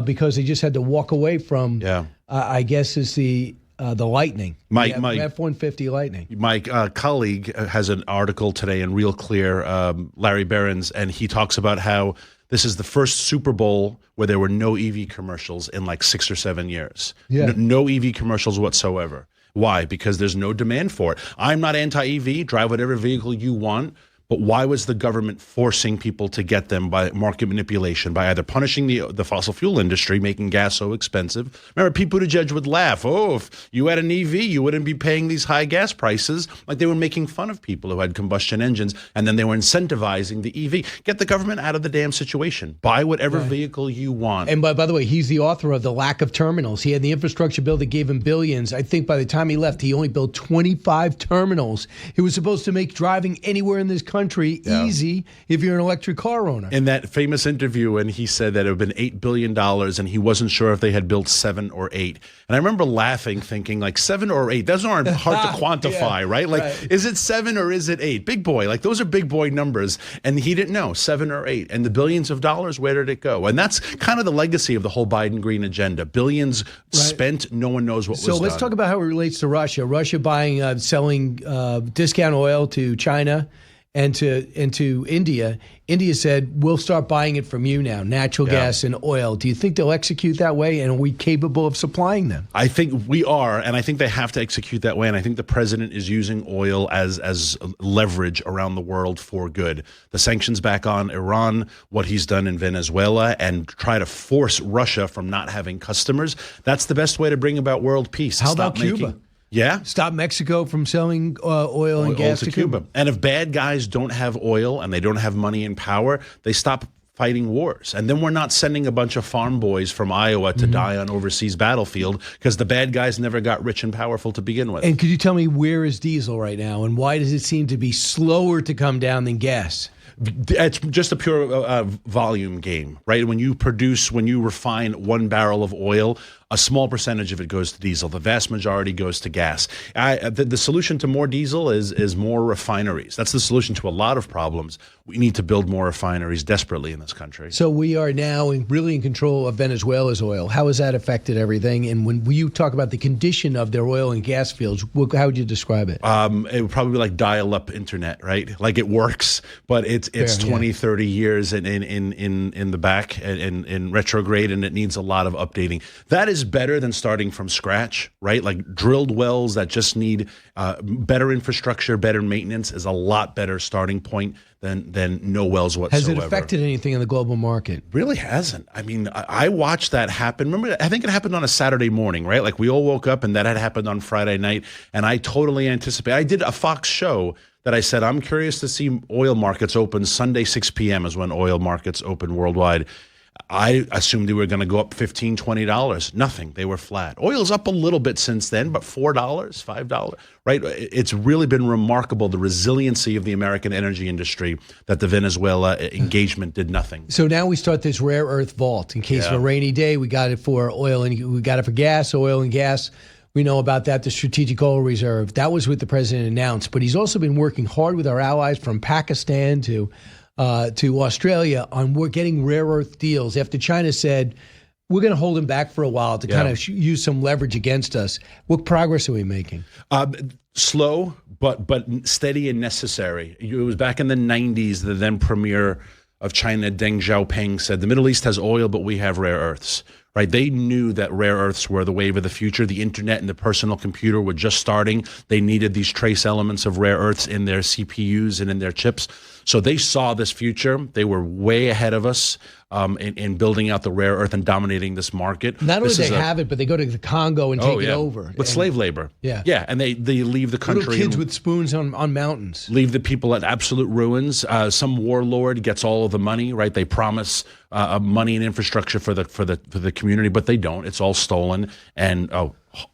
because they just had to walk away from. I guess is the Lightning. My F-150 Lightning. My colleague has an article today in Real Clear, Larry Behrens, and he talks about how this is the first Super Bowl where there were no EV commercials in like 6 or 7 years. Yeah. No EV commercials whatsoever. Why? Because there's no demand for it. I'm not anti-EV. Drive whatever vehicle you want. But why was the government forcing people to get them by market manipulation, by either punishing the fossil fuel industry, making gas so expensive? Remember, Pete Buttigieg would laugh, if you had an EV, you wouldn't be paying these high gas prices. Like, they were making fun of people who had combustion engines, and then they were incentivizing the EV. Get the government out of the damn situation. Buy whatever vehicle you want. And by the way, he's the author of the lack of terminals. He had the infrastructure bill that gave him billions. I think by the time he left, he only built 25 terminals. He was supposed to make driving anywhere in this country easy if you're an electric car owner. In that famous interview, and he said that it would have been $8 billion, and he wasn't sure if they had built 7 or 8. And I remember laughing, thinking, like, 7 or 8, those aren't hard to quantify, right? Like, is it 7 or is it 8? Big boy, like, those are big boy numbers. And he didn't know, 7 or 8. And the billions of dollars, where did it go? And that's kind of the legacy of the whole Biden green agenda. Billions spent, no one knows what was done. So let's talk about how it relates to Russia. Russia buying, selling discount oil to China and to India. India said, we'll start buying it from you now, natural gas and oil. Do you think they'll execute that way, and are we capable of supplying them? I think we are, and I think they have to execute that way, and I think the president is using oil as leverage around the world for good. The sanctions back on Iran, what he's done in Venezuela, and try to force Russia from not having customers, that's the best way to bring about world peace. How about Cuba? Yeah. Stop Mexico from selling oil and gas to Cuba. And if bad guys don't have oil and they don't have money and power, they stop fighting wars. And then we're not sending a bunch of farm boys from Iowa to die on overseas battlefield because the bad guys never got rich and powerful to begin with. And could you tell me, where is diesel right now, and why does it seem to be slower to come down than gas? It's just a pure volume game, right? When you refine 1 barrel of oil, a small percentage of it goes to diesel. The vast majority goes to gas. The solution to more diesel is more refineries. That's the solution to a lot of problems. We need to build more refineries desperately in this country. So we are now really in control of Venezuela's oil. How has that affected everything? And when you talk about the condition of their oil and gas fields, how would you describe it? It would probably be like dial-up internet, right? Like, it works, but it's 20, 30 years in the back and in retrograde, and it needs a lot of updating. That is better than starting from scratch, right? Like, drilled wells that just need better infrastructure, better maintenance is a lot better starting point than no wells whatsoever. Has it affected anything in the global market? Really hasn't. I mean, I watched that happen. Remember, I think it happened on a Saturday morning, right? Like, we all woke up and that had happened on Friday night, and I totally anticipated. I did a Fox show that I said, I'm curious to see oil markets open Sunday 6 p.m. is when oil markets open worldwide. I assumed they were going to go up $15, $20. Nothing. They were flat. Oil's up a little bit since then, but $4, $5, right? It's really been remarkable, the resiliency of the American energy industry, that the Venezuela engagement did nothing. So now we start this rare earth vault in case of a rainy day. We got it for oil and we got it for gas, oil and gas. We know about that, the Strategic Oil Reserve. That was what the president announced. But he's also been working hard with our allies from Pakistan to Australia on getting rare earth deals after China said, we're going to hold him back for a while to kind of use some leverage against us. What progress are we making? Slow, but steady and necessary. It was back in the 90s, the then premier of China, Deng Xiaoping, said the Middle East has oil, but we have rare earths. Right? They knew that rare earths were the wave of the future. The internet and the personal computer were just starting. They needed these trace elements of rare earths in their CPUs and in their chips. So they saw this future. They were way ahead of us in building out the rare earth and dominating this market. Not only do they have it, but they go to the Congo and take it over. With slave labor. Yeah. And they leave the country. Little kids with spoons on mountains. Leave the people at absolute ruins. Some warlord gets all of the money, right? They promise money and infrastructure for the community, but they don't. It's all stolen and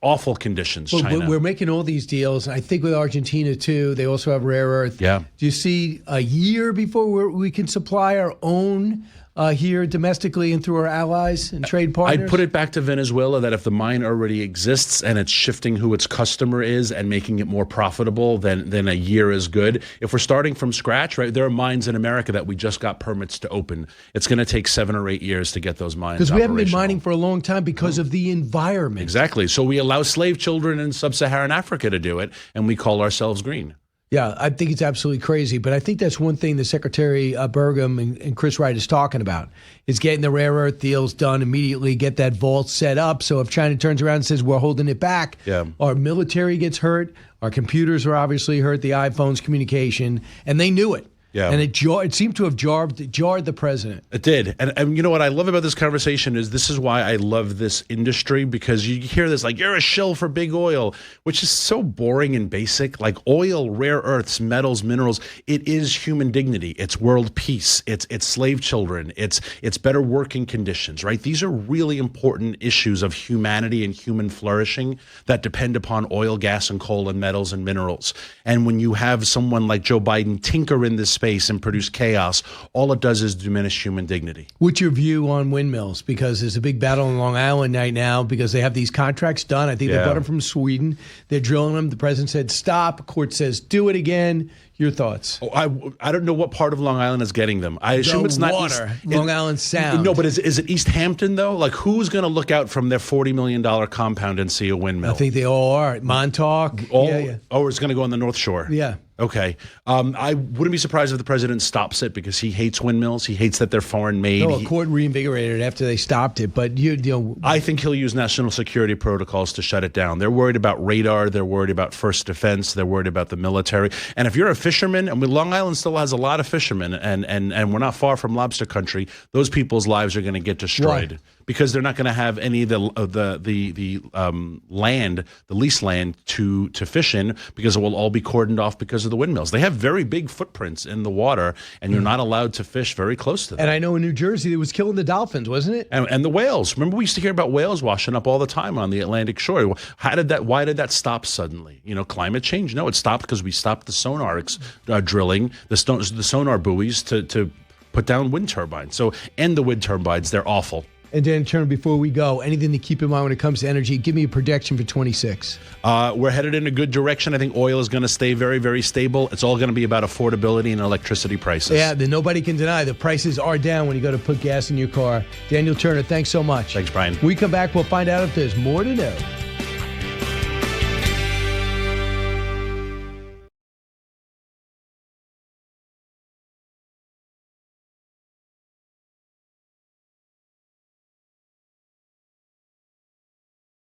awful conditions. Well, China. We're making all these deals. I think with Argentina too. They also have rare earth. Yeah. Do you see a year before we can supply our own here domestically and through our allies and trade partners? I'd put it back to Venezuela that if the mine already exists and it's shifting who its customer is and making it more profitable, then a year is good. If we're starting from scratch, right, there are mines in America that we just got permits to open. It's going to take 7 or 8 years to get those mines because we haven't been mining for a long time because of the environment. Exactly. So we allow slave children in sub-Saharan Africa to do it, and we call ourselves green. Yeah, I think it's absolutely crazy. But I think that's one thing the Secretary Burgum and Chris Wright is talking about, is getting the rare earth deals done immediately, get that vault set up. So if China turns around and says, we're holding it back, our military gets hurt, our computers are obviously hurt, the iPhones, communication, and they knew it. Yeah. And it seemed to have jarred the president. It did. And you know what I love about this conversation is this is why I love this industry, because you hear this like, you're a shill for big oil, which is so boring and basic. Like oil, rare earths, metals, minerals, it is human dignity. It's world peace. It's slave children. It's better working conditions, right? These are really important issues of humanity and human flourishing that depend upon oil, gas, and coal and metals and minerals. And when you have someone like Joe Biden tinker in this space and produce chaos, all it does is diminish human dignity. What's your view on windmills? Because there's a big battle in Long Island right now because they have these contracts done. I think they bought them from Sweden. They're drilling them. The president said stop. Court says do it again. Your thoughts? Oh, I don't know what part of Long Island is getting them. I assume it's not water. Long Island Sound. No, but is it East Hampton though? Like who's going to look out from their $40 million compound and see a windmill? I think they all are. Montauk. Oh, it's going to go on the North Shore. Yeah. Okay. I wouldn't be surprised if the president stops it because he hates windmills. He hates that they're foreign made. No, a court reinvigorated it after they stopped it. But you know, I think he'll use national security protocols to shut it down. They're worried about radar. They're worried about first defense. They're worried about the military. And if you're a fisherman, I mean, Long Island still has a lot of fishermen, and we're not far from lobster country. Those people's lives are going to get destroyed. Why? Because they're not going to have any of the land, the leased land to fish in, because it will all be cordoned off because of the windmills. They have very big footprints in the water, and you're not allowed to fish very close to them. And I know in New Jersey it was killing the dolphins, wasn't it? And the whales. Remember, we used to hear about whales washing up all the time on the Atlantic shore. Why did that stop suddenly? You know, climate change? No, it stopped because we stopped the sonar drilling, the sonar buoys to put down wind turbines. So end the wind turbines. They're awful. And Dan Turner, before we go, anything to keep in mind when it comes to energy? Give me a projection for 26. We're headed in a good direction. I think oil is going to stay very, very stable. It's all going to be about affordability and electricity prices. Yeah, nobody can deny the prices are down when you go to put gas in your car. Daniel Turner, thanks so much. Thanks, Brian. When we come back, we'll find out if there's more to know.